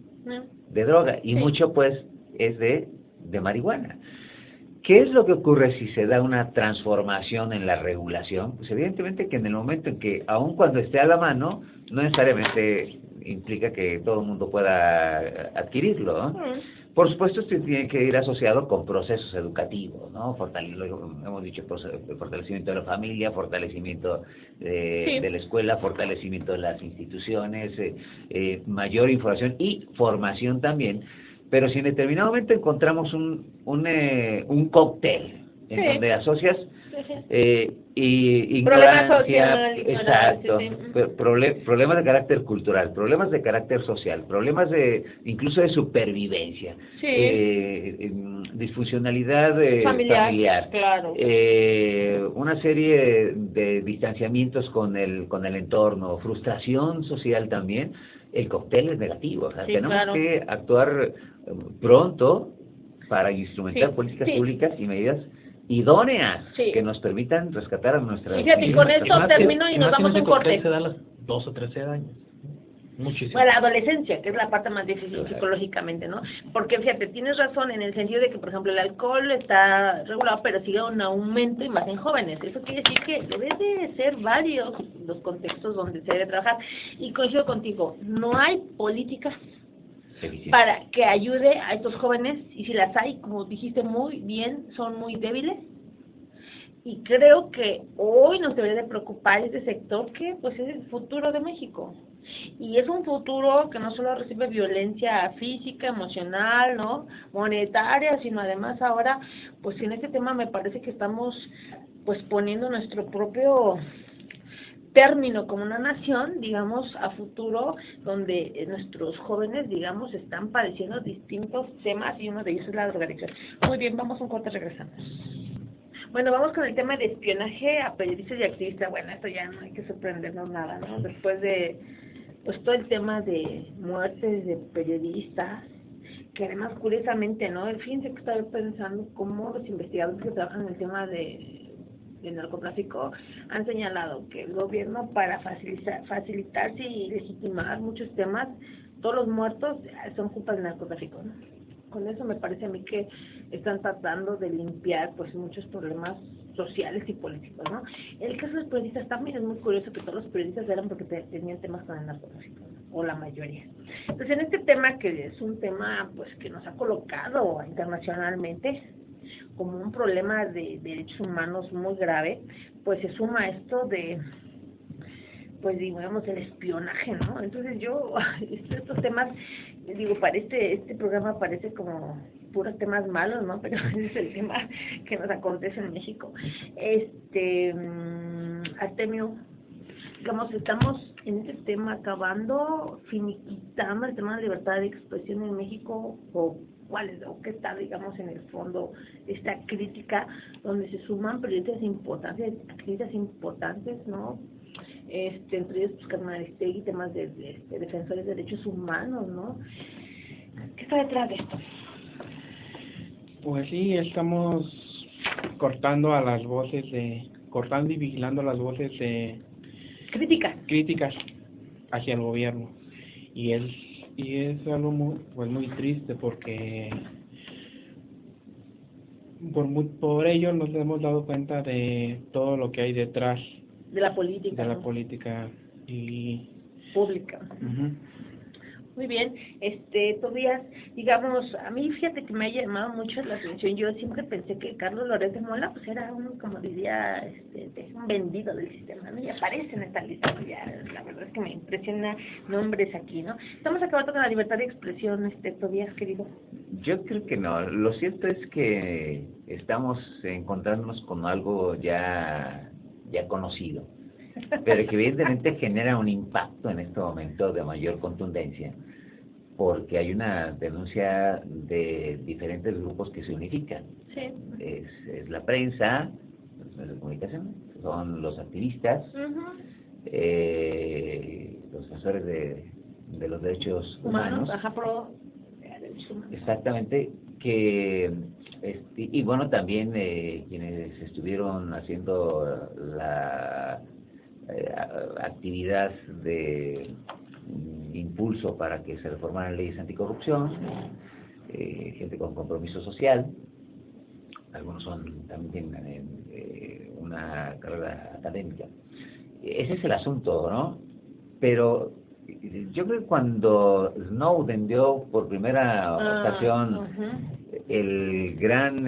de droga y mucho pues es de marihuana. ¿Qué es lo que ocurre si se da una transformación en la regulación? Pues evidentemente que en el momento en que, aun cuando esté a la mano, no necesariamente implica que todo el mundo pueda adquirirlo, ¿no? Por supuesto, esto tiene que ir asociado con procesos educativos, ¿no? Hemos dicho, fortalecimiento de la familia, fortalecimiento de la escuela, fortalecimiento de las instituciones, mayor información y formación también. Pero si en determinado momento encontramos un cóctel en donde asocias ignorancia, exacto, problemas de carácter cultural, problemas de carácter social, problemas incluso de supervivencia, disfuncionalidad familiar, claro. Una serie de distanciamientos con el entorno, frustración social también. El cóctel es negativo, o sea, tenemos que actuar pronto para instrumentar políticas públicas y medidas idóneas que nos permitan rescatar a nuestra... Fíjate, y con esto termino y nos vamos a un corte. Se da a los 12 o 13 años. Muchísimo. Bueno, la adolescencia, que es la parte más difícil psicológicamente, ¿no? Porque fíjate, tienes razón en el sentido de que, por ejemplo, el alcohol está regulado, pero sigue un aumento y más en jóvenes. Eso quiere decir que debe de ser varios los contextos donde se debe trabajar. Y coincido contigo, no hay políticas para que ayude a estos jóvenes, y si las hay, como dijiste muy bien, son muy débiles. Y creo que hoy nos debería de preocupar este sector que pues es el futuro de México. Y es un futuro que no solo recibe violencia física, emocional, ¿no?, monetaria, sino además ahora, pues en este tema me parece que estamos pues poniendo nuestro propio término como una nación, digamos, a futuro, donde nuestros jóvenes, digamos, están padeciendo distintos temas y uno de ellos es la drogadicción. Muy bien, vamos a un corte, regresamos. Bueno, vamos con el tema de espionaje a periodistas y activistas. Bueno, esto ya no hay que sorprendernos nada, ¿no? Después de pues todo el tema de muertes de periodistas, que además curiosamente, ¿no? Fíjense que estaba pensando cómo los investigadores que trabajan en el tema de narcotráfico han señalado que el gobierno, para facilitarse y legitimar muchos temas, todos los muertos son culpa del narcotráfico, ¿no? Con eso me parece a mí que están tratando de limpiar pues muchos problemas sociales y políticos, ¿no? El caso de los periodistas también es muy curioso, que todos los periodistas eran porque tenían temas con el narcotráfico, ¿no?, o la mayoría. Entonces, en este tema, que es un tema pues que nos ha colocado internacionalmente como un problema de derechos humanos muy grave, pues se suma esto de, pues digamos, el espionaje, ¿no? Entonces yo, estos temas, digo, para este programa parece como puros temas malos, ¿no? Pero ese es el tema que nos acontece en México. Artemio, digamos, estamos en este tema acabando, finiquitando el tema de libertad de expresión en México, o cuál es, o qué está, digamos, en el fondo esta crítica, donde se suman periodistas importantes, activistas importantes, ¿no? Entre ellos, pues, Carmen Aristegui, temas de defensores de derechos humanos, ¿no? ¿Qué está detrás de esto? Pues sí, estamos cortando y vigilando las voces de críticas hacia el gobierno, y es algo muy triste, porque por ello nos hemos dado cuenta de todo lo que hay detrás de la política, ¿no? Política y pública. Uh-huh. Muy bien, Tobías, digamos, a mí fíjate que me ha llamado mucho la atención. Yo siempre pensé que Carlos Loret de Mola pues era como diría, un vendido del sistema, ¿no? Y aparece en esta lista, ¿no? Ya, la verdad es que me impresiona nombres aquí, ¿no? Estamos acabando con la libertad de expresión, Tobías, querido. Yo creo que no. Lo cierto es que estamos encontrándonos con algo ya conocido, pero que evidentemente genera un impacto en este momento de mayor contundencia, porque hay una denuncia de diferentes grupos que se unifican. Sí. Es la prensa, los medios de comunicación, son los activistas, uh-huh. Los defensores de los derechos humanos. Ajá, pro derechos humanos. Exactamente, que y bueno, también quienes estuvieron haciendo la actividad de impulso para que se reformaran leyes anticorrupción, gente con compromiso social, algunos también tienen una carrera académica. Ese es el asunto, ¿no? Pero yo creo que cuando Snowden dio por primera ocasión uh-huh. el gran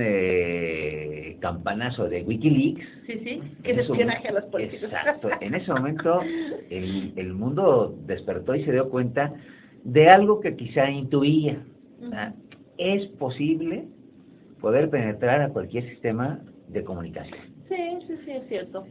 campanazo de WikiLeaks, sí, que es espionaje a los políticos. Exacto, en ese momento el mundo despertó y se dio cuenta de algo que quizá intuía. Uh-huh. Es posible poder penetrar a cualquier sistema de comunicación. Sí, es cierto.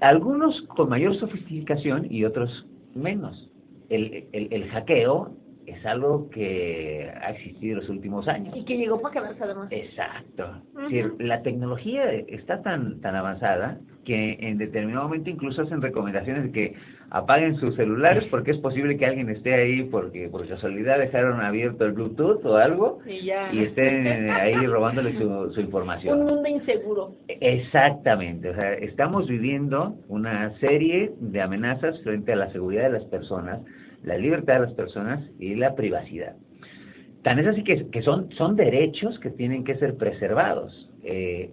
Algunos con mayor sofisticación y otros menos. El hackeo es algo que ha existido en los últimos años. Y que llegó para quedarse además. Exacto. Uh-huh. Es decir, la tecnología está tan avanzada que en determinado momento incluso hacen recomendaciones de que apaguen sus celulares porque es posible que alguien esté ahí porque por casualidad dejaron abierto el Bluetooth o algo y estén ahí robándole su información. Un mundo inseguro. Exactamente. O sea, estamos viviendo una serie de amenazas frente a la seguridad de las personas, la libertad de las personas y la privacidad. Tan es así que son derechos que tienen que ser preservados.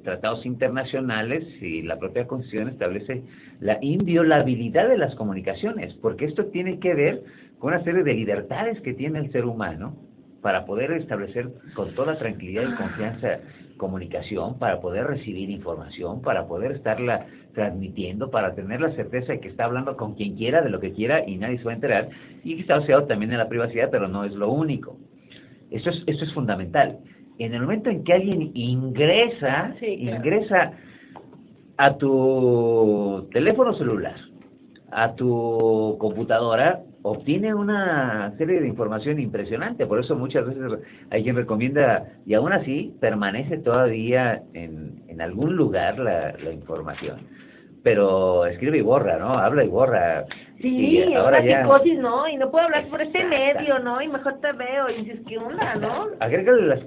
Tratados internacionales y la propia Constitución establece la inviolabilidad de las comunicaciones, porque esto tiene que ver con una serie de libertades que tiene el ser humano para poder establecer con toda tranquilidad y confianza comunicación, para poder recibir información, para poder estarla transmitiendo, para tener la certeza de que está hablando con quien quiera, de lo que quiera y nadie se va a enterar, y que está asociado también a la privacidad, pero no es lo único. Esto es fundamental. En el momento en que alguien ingresa a tu teléfono celular, a tu computadora, obtiene una serie de información impresionante. Por eso muchas veces hay quien recomienda, y aún así permanece todavía en algún lugar la información. Pero escribe y borra, ¿no? Habla y borra. Sí, y ahora ya psicosis, ¿no? Y no puedo hablar por este medio, ¿no? Y mejor te veo. Y dices, ¿qué onda, no? Agrégale a las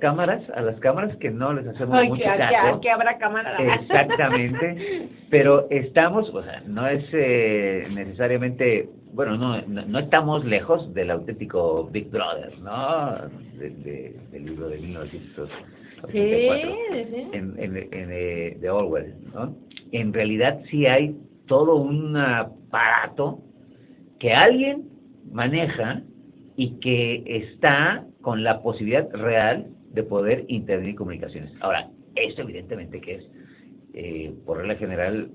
cámaras que no les hacemos mucho caso. Que habrá cámara. Exactamente. Pero estamos, o sea, no es necesariamente, bueno, no estamos lejos del auténtico Big Brother, ¿no? Del libro de 1984. Sí. De Orwell, ¿no? En realidad sí hay todo un aparato que alguien maneja y que está con la posibilidad real de poder intervenir en comunicaciones. Ahora, esto evidentemente que es, por regla general,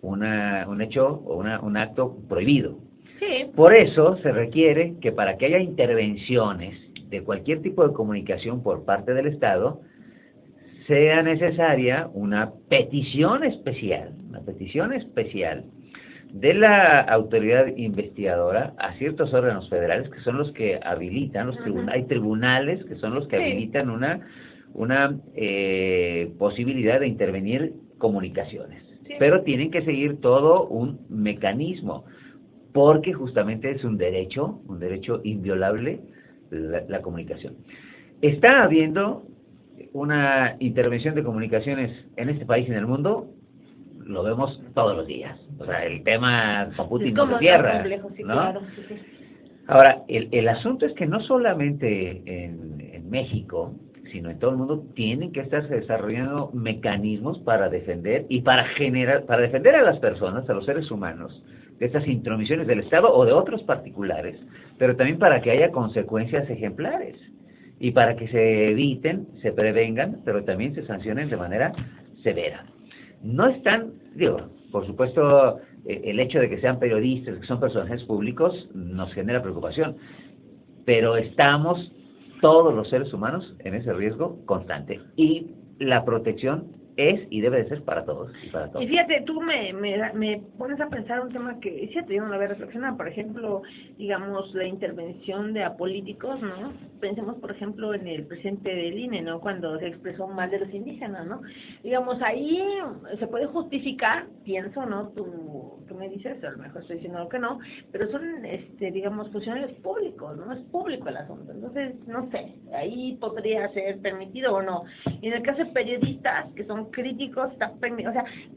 un hecho o un acto prohibido. Sí. Por eso se requiere que para que haya intervenciones de cualquier tipo de comunicación por parte del Estado, sea necesaria una petición especial de la autoridad investigadora a ciertos órganos federales que son los que habilitan, hay tribunales que son los que habilitan una posibilidad de intervenir comunicaciones. Pero tienen que seguir todo un mecanismo, porque justamente es un derecho inviolable la comunicación. Está habiendo una intervención de comunicaciones en este país y en el mundo, lo vemos todos los días. O sea, el tema con Putin no se cierra, ¿no? Claro, Ahora, el asunto es que no solamente en México, sino en todo el mundo, tienen que estarse desarrollando mecanismos para defender y para defender a las personas, a los seres humanos, de estas intromisiones del Estado o de otros particulares, pero también para que haya consecuencias ejemplares y para que se eviten, se prevengan, pero también se sancionen de manera severa. No están, por supuesto, el hecho de que sean periodistas, que son personajes públicos, nos genera preocupación, pero estamos todos los seres humanos en ese riesgo constante, y la protección es y debe de ser para todos y para todos. Y fíjate, tú me pones a pensar un tema que fíjate, yo no lo había reflexionado, por ejemplo, digamos, la intervención de políticos, ¿no? Pensemos, por ejemplo, en el presidente del INE, ¿no? Cuando se expresó mal de los indígenas, ¿no? Digamos, ahí se puede justificar, pienso, ¿no? Tú me dices, a lo mejor estoy diciendo que no, pero son, digamos, funcionarios públicos, ¿no? Es público el asunto. Entonces, no sé, ahí podría ser permitido o no. Y en el caso de periodistas que son críticos, o sea,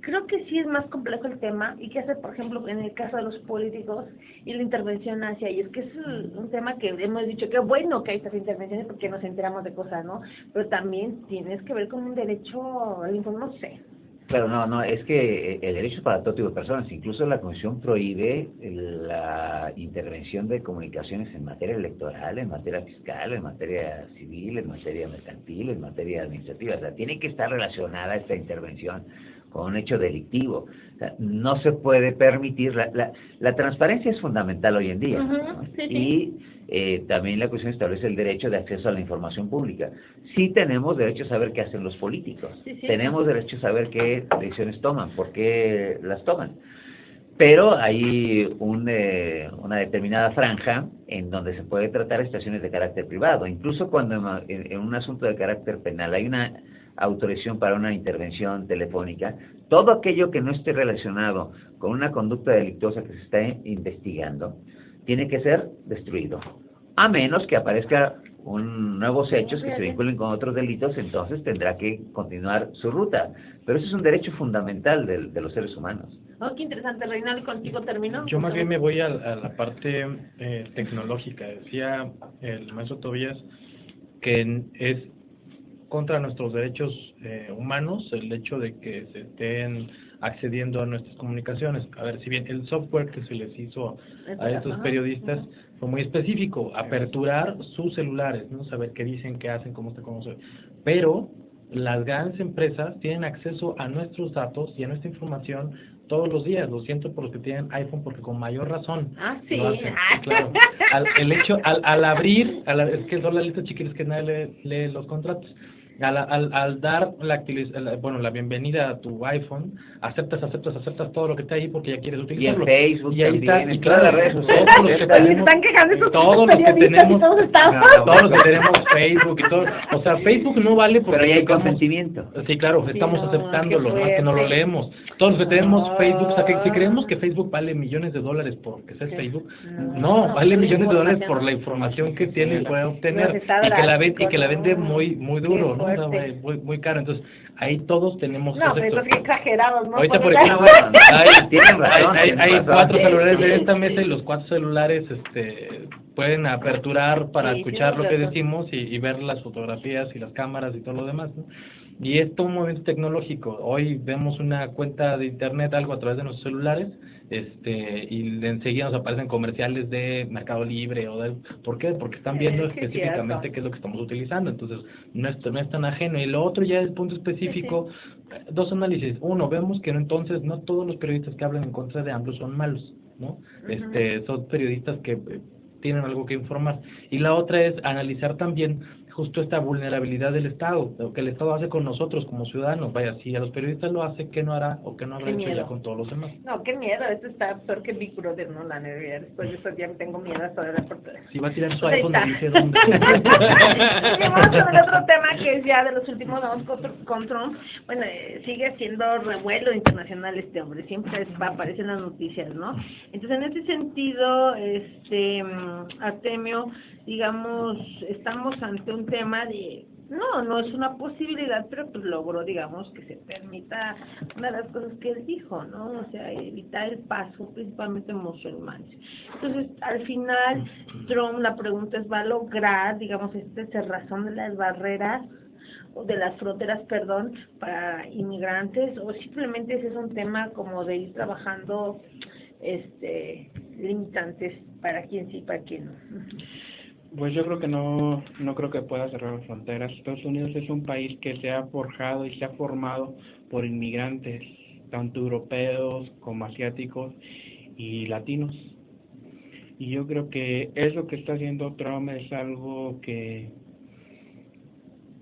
creo que sí es más complejo el tema, y qué hacer, por ejemplo, en el caso de los políticos y la intervención hacia ellos, que es un tema que hemos dicho que bueno que hay estas intervenciones porque nos enteramos de cosas, ¿no? Pero también tienes que ver con un derecho al informe, no sé. Claro, no, es que el derecho es para todo tipo de personas. Incluso la Constitución prohíbe la intervención de comunicaciones en materia electoral, en materia fiscal, en materia civil, en materia mercantil, en materia administrativa. O sea, tiene que estar relacionada esta intervención con un hecho delictivo. O sea, no se puede permitir, la transparencia es fundamental hoy en día, ¿no? Y también la Constitución establece el derecho de acceso a la información pública. Sí tenemos derecho a saber qué hacen los políticos, tenemos derecho a saber qué decisiones toman, por qué las toman, pero hay una determinada franja en donde se puede tratar situaciones de carácter privado. Incluso cuando en un asunto de carácter penal hay una autorización para una intervención telefónica, todo aquello que no esté relacionado con una conducta delictuosa que se está investigando tiene que ser destruido, a menos que aparezca nuevos hechos que se vinculen con otros delitos. Entonces tendrá que continuar su ruta, pero eso es un derecho fundamental de los seres humanos. Oh, qué interesante, Reinaldo, contigo termino. Yo más bien me voy a la parte tecnológica. Decía el maestro Tobías que es contra nuestros derechos humanos el hecho de que se estén accediendo a nuestras comunicaciones. A ver, si bien el software que se les hizo a estos periodistas fue muy específico, aperturar sus celulares, no saber qué dicen, qué hacen, cómo se conocen, pero las grandes empresas tienen acceso a nuestros datos y a nuestra información todos los días. Lo siento por los que tienen iPhone, porque con mayor razón sí. lo hacen. Sí, claro. Al abrir, es que son las listas chiquitas que nadie lee los contratos. Al dar la bienvenida a tu iPhone, aceptas todo lo que está ahí porque ya quieres utilizarlo. Y en Facebook y ahí también, está, y todas las redes sociales. Todos los que tenemos Facebook y todo. O sea, Facebook no vale porque... Pero ya hay consentimiento. Sí, claro, estamos aceptándolo, no es que no lo leemos. Todos los que tenemos Facebook, o sea, que si creemos que Facebook vale millones de dólares porque es Facebook, no, vale millones de dólares por la información que tiene y puede obtener, y que la vende muy duro, ¿no? Muy caro. Entonces ahí todos tenemos pero es que exagerados, ¿no? Ahorita, por ejemplo, hay 4 celulares de esta mesa y los 4 celulares pueden aperturar para escuchar lo que decimos y ver las fotografías y las cámaras y todo lo demás, ¿no? Y es todo un movimiento tecnológico. Hoy vemos una cuenta de internet, algo a través de nuestros celulares, y enseguida nos aparecen comerciales de Mercado Libre ¿por qué? Porque están viendo específicamente qué es lo que estamos utilizando. Entonces no es tan ajeno. Y lo otro ya es el punto específico. Dos análisis. Uno, vemos que entonces no todos los periodistas que hablan en contra de AMLO son malos, ¿no? Son periodistas que tienen algo que informar. Y la otra es analizar también justo esta vulnerabilidad del Estado, lo que el Estado hace con nosotros como ciudadanos. Vaya, si a los periodistas lo hace, ¿qué no hará o qué no habrá hecho ya con todos los demás? No, qué miedo, esto está peor que Big Brother, ¿no? La neta, después de eso ya tengo miedo hasta de la portada. Si va a tirar su iPhone, dice dónde. Y vamos con el otro tema que es ya de los últimos, vamos con Trump. Bueno, sigue haciendo revuelo internacional este hombre, siempre aparece en las noticias, ¿no? Entonces, en este sentido, Artemio, digamos, estamos ante un tema de, no es una posibilidad, pero pues logró, digamos, que se permita una de las cosas que él dijo, ¿no? O sea, evitar el paso, principalmente musulmanes. Entonces, al final, Trump, la pregunta es, ¿va a lograr, digamos, esta cerrazón de las barreras, o de las fronteras, perdón, para inmigrantes, o simplemente ese es un tema como de ir trabajando, limitantes para quien sí, para quien no? Pues yo creo que no creo que pueda cerrar las fronteras. Estados Unidos es un país que se ha forjado y se ha formado por inmigrantes, tanto europeos como asiáticos y latinos. Y yo creo que eso que está haciendo Trump es algo que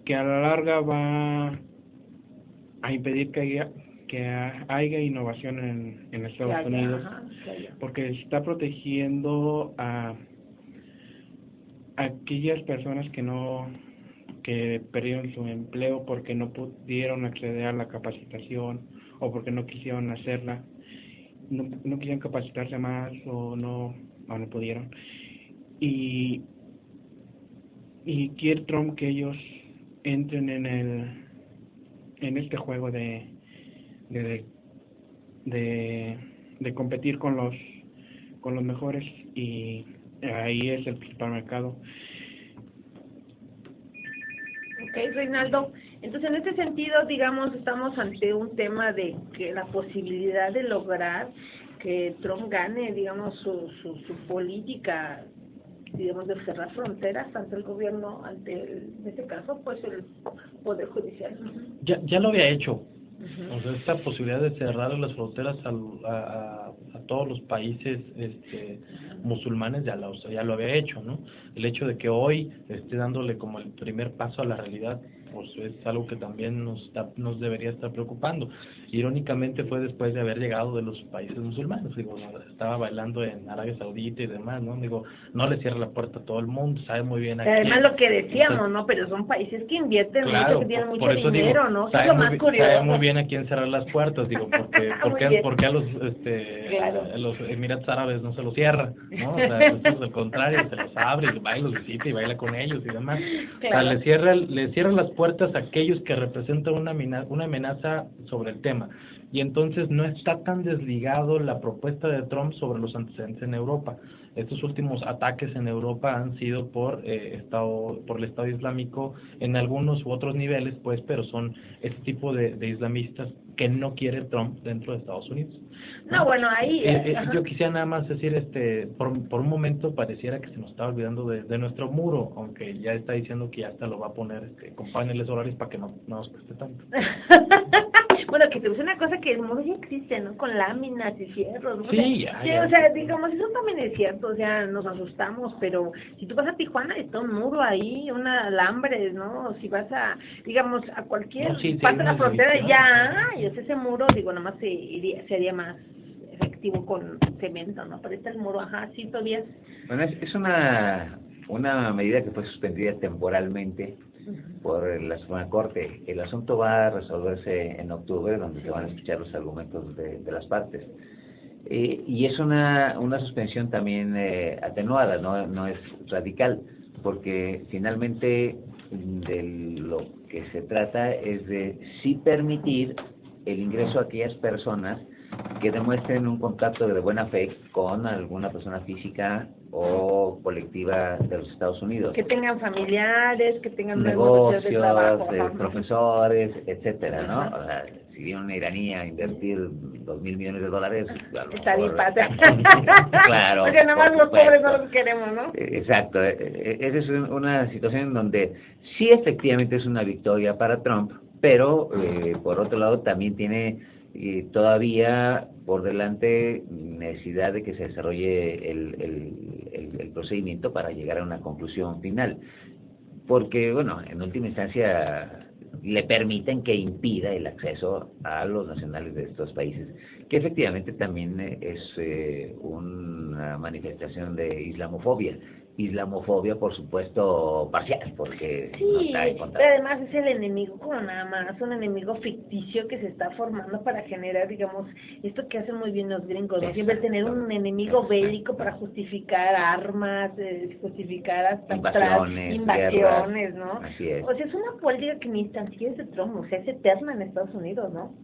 a la larga va a impedir que haya innovación en Estados Unidos, porque está protegiendo a aquellas personas que perdieron su empleo porque no pudieron acceder a la capacitación o porque no quisieron hacerla, no quisieron capacitarse más o no pudieron, y quiere Trump que ellos entren en este juego de competir con los mejores, y ahí es el principal mercado. Ok, Reinaldo. Entonces, en este sentido, digamos, estamos ante un tema de que la posibilidad de lograr que Trump gane, digamos, su política, digamos, de cerrar fronteras ante el gobierno, en este caso, pues el Poder Judicial. Ya lo había hecho. O sea, esta posibilidad de cerrar las fronteras a todos los países musulmanes ya lo había hecho, ¿no? El hecho de que hoy esté dándole como el primer paso a la realidad, pues es algo que también nos debería estar preocupando. Irónicamente fue después de haber llegado de los países musulmanes, digo, estaba bailando en Arabia Saudita y demás, ¿no? Digo, no le cierra la puerta a todo el mundo, sabe muy bien aquí. Además lo que decíamos, ¿no? Pero son países que invierten mucho, que tienen mucho dinero, digo, ¿no? Eso es lo más curioso. Sabe muy bien a quién cerrar las puertas, digo, porque a los Emiratos Árabes no se los cierra, ¿no? O sea, es al contrario, se los abre y va y los visita y baila con ellos y demás. Claro. O sea, le cierra las puertas a aquellos que representan una amenaza sobre el tema. Y entonces no está tan desligado la propuesta de Trump sobre los antecedentes en Europa. Estos últimos ataques en Europa han sido por el Estado Islámico en algunos u otros niveles, pues, pero son este tipo de islamistas que no quiere Trump dentro de Estados Unidos. No, bueno, ahí... yo quisiera nada más decir, por un momento pareciera que se nos está olvidando de nuestro muro, aunque ya está diciendo que ya hasta lo va a poner con paneles solares para que no nos cueste tanto. Bueno, que te gusta una cosa, que el muro ya existe, ¿no? Con láminas y fierros, ¿no? Sí, ya. O sea, digamos, eso también es cierto, o sea, nos asustamos, pero si tú vas a Tijuana, está un muro ahí, una alambres, ¿no? Si vas a, digamos, a cualquier parte de la frontera, ya hay, ese muro, digo, nomás sería más efectivo con cemento, ¿no? Pero está el muro, sí, todavía. Bueno, es una medida que fue suspendida temporalmente por la Suprema Corte. El asunto va a resolverse en octubre, donde se van a escuchar los argumentos de las partes. Y es una suspensión también atenuada, no es radical, porque finalmente de lo que se trata es de sí permitir el ingreso a aquellas personas que demuestren un contacto de buena fe con alguna persona física o colectiva de los Estados Unidos. Que tengan familiares, que tengan negocios de trabajo, profesores, etcétera, ¿no? O sea, si viene una iraní a invertir $2,000 millones, está bien padre. Claro. Porque nada más los pobres no los queremos, ¿no? Exacto. Esa es una situación en donde sí efectivamente es una victoria para Trump, pero por otro lado también tiene todavía por delante necesidad de que se desarrolle el procedimiento para llegar a una conclusión final. porque, bueno, en última instancia le permiten que impida el acceso a los nacionales de estos países, que efectivamente también es una manifestación de islamofobia, por supuesto, parcial, porque sí, no está en contra. Pero además es el enemigo como nada más, un enemigo ficticio que se está formando para generar, digamos, esto que hacen muy bien los gringos, ¿no? Siempre tener un enemigo bélico para justificar armas, justificar hasta invasiones, ¿no? Así es. O sea, es una política que ni tan siquiera es de Trump, o sea, es eterna en Estados Unidos, ¿no?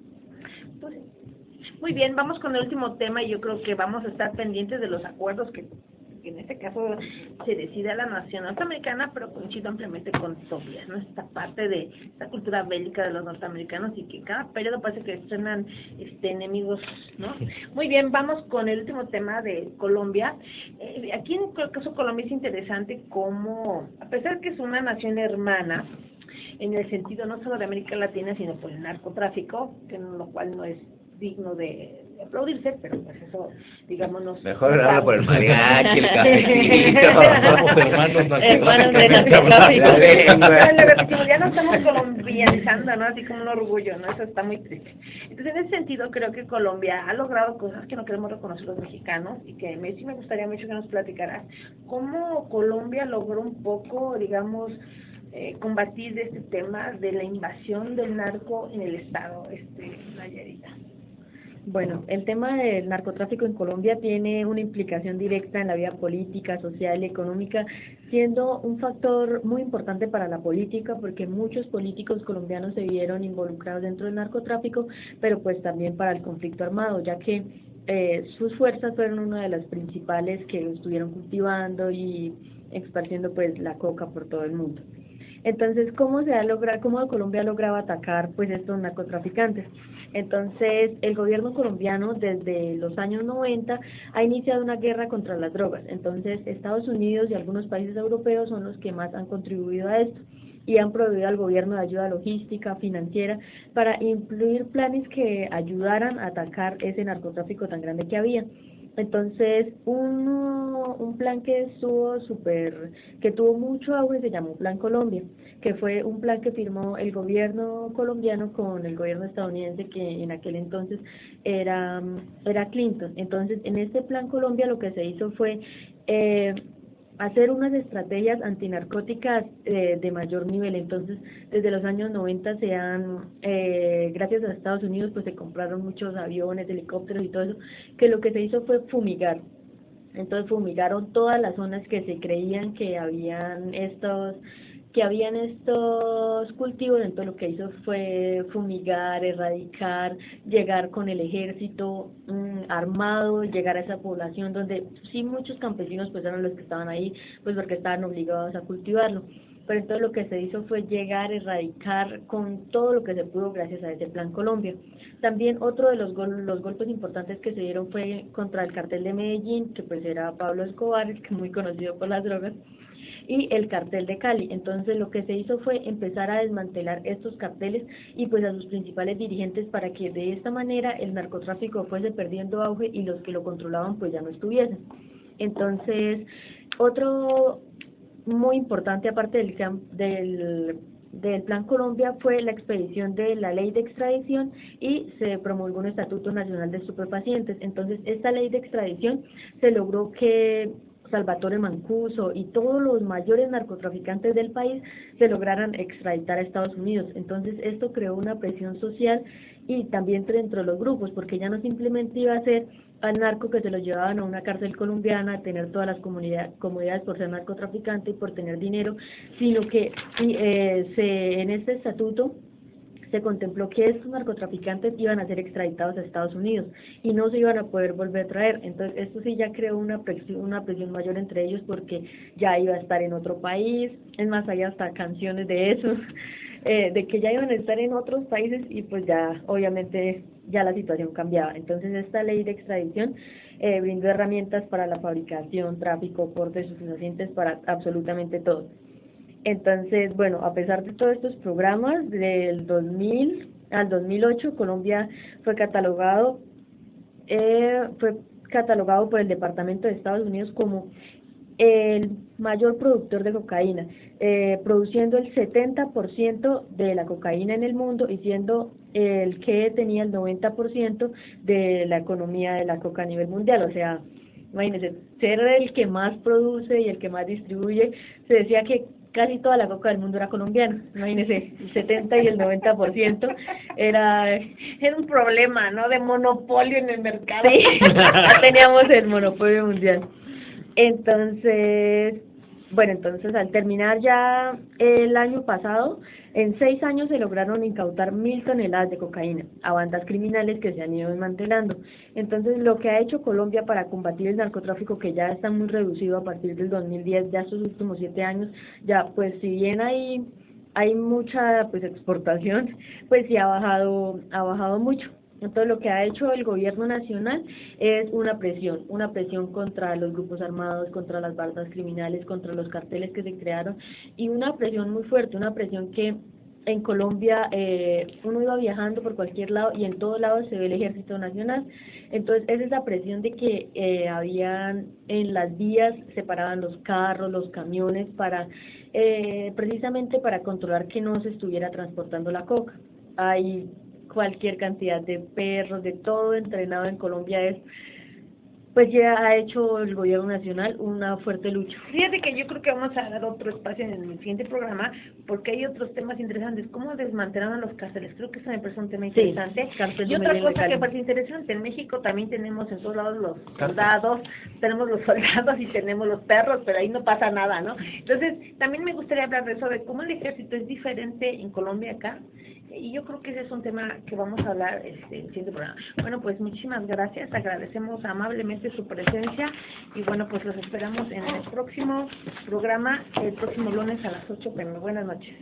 Pues, muy bien, vamos con el último tema y yo creo que vamos a estar pendientes de los acuerdos que en este caso se decide a la nación norteamericana, pero coincido ampliamente con Tobias, ¿no? Esta parte de esta cultura bélica de los norteamericanos y que en cada periodo parece que estrenan enemigos, ¿no? Muy bien, vamos con el último tema de Colombia. Aquí en el caso de Colombia es interesante cómo, a pesar que es una nación hermana, en el sentido no solo de América Latina, sino por el narcotráfico, que lo cual no es digno de aplaudirse, pero pues eso, digamos, mejor habla por el mariachi, el cafecito. Somos hermanos de narcotráfico. Como ya no estamos colombianizando, ¿no? Así como un orgullo, ¿no? Eso está muy triste. Entonces, en ese sentido, creo que Colombia ha logrado cosas que no queremos reconocer los mexicanos y que sí me gustaría mucho que nos platicaras cómo Colombia logró un poco, digamos, combatir este tema de la invasión del narco en el estado, Nayarita. Bueno, el tema del narcotráfico en Colombia tiene una implicación directa en la vida política, social y económica, siendo un factor muy importante para la política, porque muchos políticos colombianos se vieron involucrados dentro del narcotráfico, pero pues también para el conflicto armado, ya que sus fuerzas fueron una de las principales que estuvieron cultivando y esparciendo pues la coca por todo el mundo. Entonces, ¿cómo Colombia lograba atacar pues estos narcotraficantes? Entonces, el gobierno colombiano desde los años 90 ha iniciado una guerra contra las drogas. Entonces, Estados Unidos y algunos países europeos son los que más han contribuido a esto y han proveído al gobierno de ayuda logística, financiera, para incluir planes que ayudaran a atacar ese narcotráfico tan grande que había. Entonces, un plan que tuvo mucho auge se llamó Plan Colombia, que fue un plan que firmó el gobierno colombiano con el gobierno estadounidense, que en aquel entonces era Clinton. Entonces, en este Plan Colombia lo que se hizo fue hacer unas estrategias antinarcóticas de mayor nivel. Entonces, desde los años 90 gracias a Estados Unidos, pues se compraron muchos aviones, helicópteros y todo eso, que lo que se hizo fue fumigar. Entonces fumigaron todas las zonas que se creían que habían estos cultivos. Entonces lo que hizo fue fumigar, erradicar, llegar con el ejército armado, llegar a esa población donde sí muchos campesinos pues eran los que estaban ahí, pues porque estaban obligados a cultivarlo. Pero entonces lo que se hizo fue llegar, erradicar con todo lo que se pudo gracias a ese Plan Colombia. También otro de los golpes importantes que se dieron fue contra el cartel de Medellín, que pues era Pablo Escobar, el que es muy conocido por las drogas, y el cartel de Cali. Entonces lo que se hizo fue empezar a desmantelar estos carteles y pues a sus principales dirigentes, para que de esta manera el narcotráfico fuese perdiendo auge y los que lo controlaban pues ya no estuviesen. Entonces, otro muy importante aparte del Plan Colombia fue la expedición de la ley de extradición y se promulgó un Estatuto Nacional de Estupefacientes. Entonces, esta ley de extradición se logró que Salvatore Mancuso y todos los mayores narcotraficantes del país se lograran extraditar a Estados Unidos. Entonces, esto creó una presión social y también dentro de los grupos, porque ya no simplemente iba a ser al narco que se lo llevaban a una cárcel colombiana, a tener todas las comodidades por ser narcotraficante y por tener dinero, sino que en este estatuto se contempló que estos narcotraficantes iban a ser extraditados a Estados Unidos y no se iban a poder volver a traer. Entonces esto sí ya creó una presión mayor entre ellos, porque ya iba a estar en otro país. Es más, hay hasta canciones de eso, de que ya iban a estar en otros países y pues ya obviamente ya la situación cambiaba. Entonces esta ley de extradición brindó herramientas para la fabricación, tráfico, porte de estupefacientes, para absolutamente todo. Entonces, bueno, a pesar de todos estos programas, del 2000 al 2008, Colombia fue catalogado por el Departamento de Estados Unidos como el mayor productor de cocaína, produciendo el 70% de la cocaína en el mundo y siendo el que tenía el 90% de la economía de la coca a nivel mundial. O sea, imagínense, ser el que más produce y el que más distribuye. Se decía que casi toda la coca del mundo era colombiana, imagínense, el 70 y el 90% era un problema, ¿no?, de monopolio en el mercado. Sí, teníamos el monopolio mundial. Entonces, bueno, entonces al terminar ya el año pasado, en 6 años se lograron incautar 1.000 toneladas de cocaína a bandas criminales que se han ido desmantelando. Entonces, lo que ha hecho Colombia para combatir el narcotráfico, que ya está muy reducido a partir del 2010, ya estos últimos 7 años, ya pues si bien hay mucha pues exportación, pues sí ha bajado mucho. Entonces, lo que ha hecho el gobierno nacional es una presión contra los grupos armados, contra las bandas criminales, contra los carteles que se crearon, y una presión muy fuerte, una presión que en Colombia uno iba viajando por cualquier lado y en todos lados se ve el Ejército Nacional. Entonces, es esa presión de que habían en las vías, se paraban los carros, los camiones, para precisamente para controlar que no se estuviera transportando la coca. Hay cualquier cantidad de perros, de todo entrenado en Colombia. Pues ya ha hecho el gobierno nacional una fuerte lucha. Fíjate que yo creo que vamos a dar otro espacio en el siguiente programa, porque hay otros temas interesantes, cómo desmantelaron los cárceles. Creo que eso me parece un tema interesante. Sí, y otra cosa que me parece interesante, en México también tenemos en todos lados los soldados, tenemos los soldados y tenemos los perros, pero ahí no pasa nada, ¿no? Entonces, también me gustaría hablar de eso, de cómo el ejército es diferente en Colombia acá, y yo creo que ese es un tema que vamos a hablar en el siguiente programa. Bueno, pues muchísimas gracias, agradecemos amablemente su presencia, y bueno, pues los esperamos en el próximo programa, el próximo lunes a las 8 p.m. Buenas noches.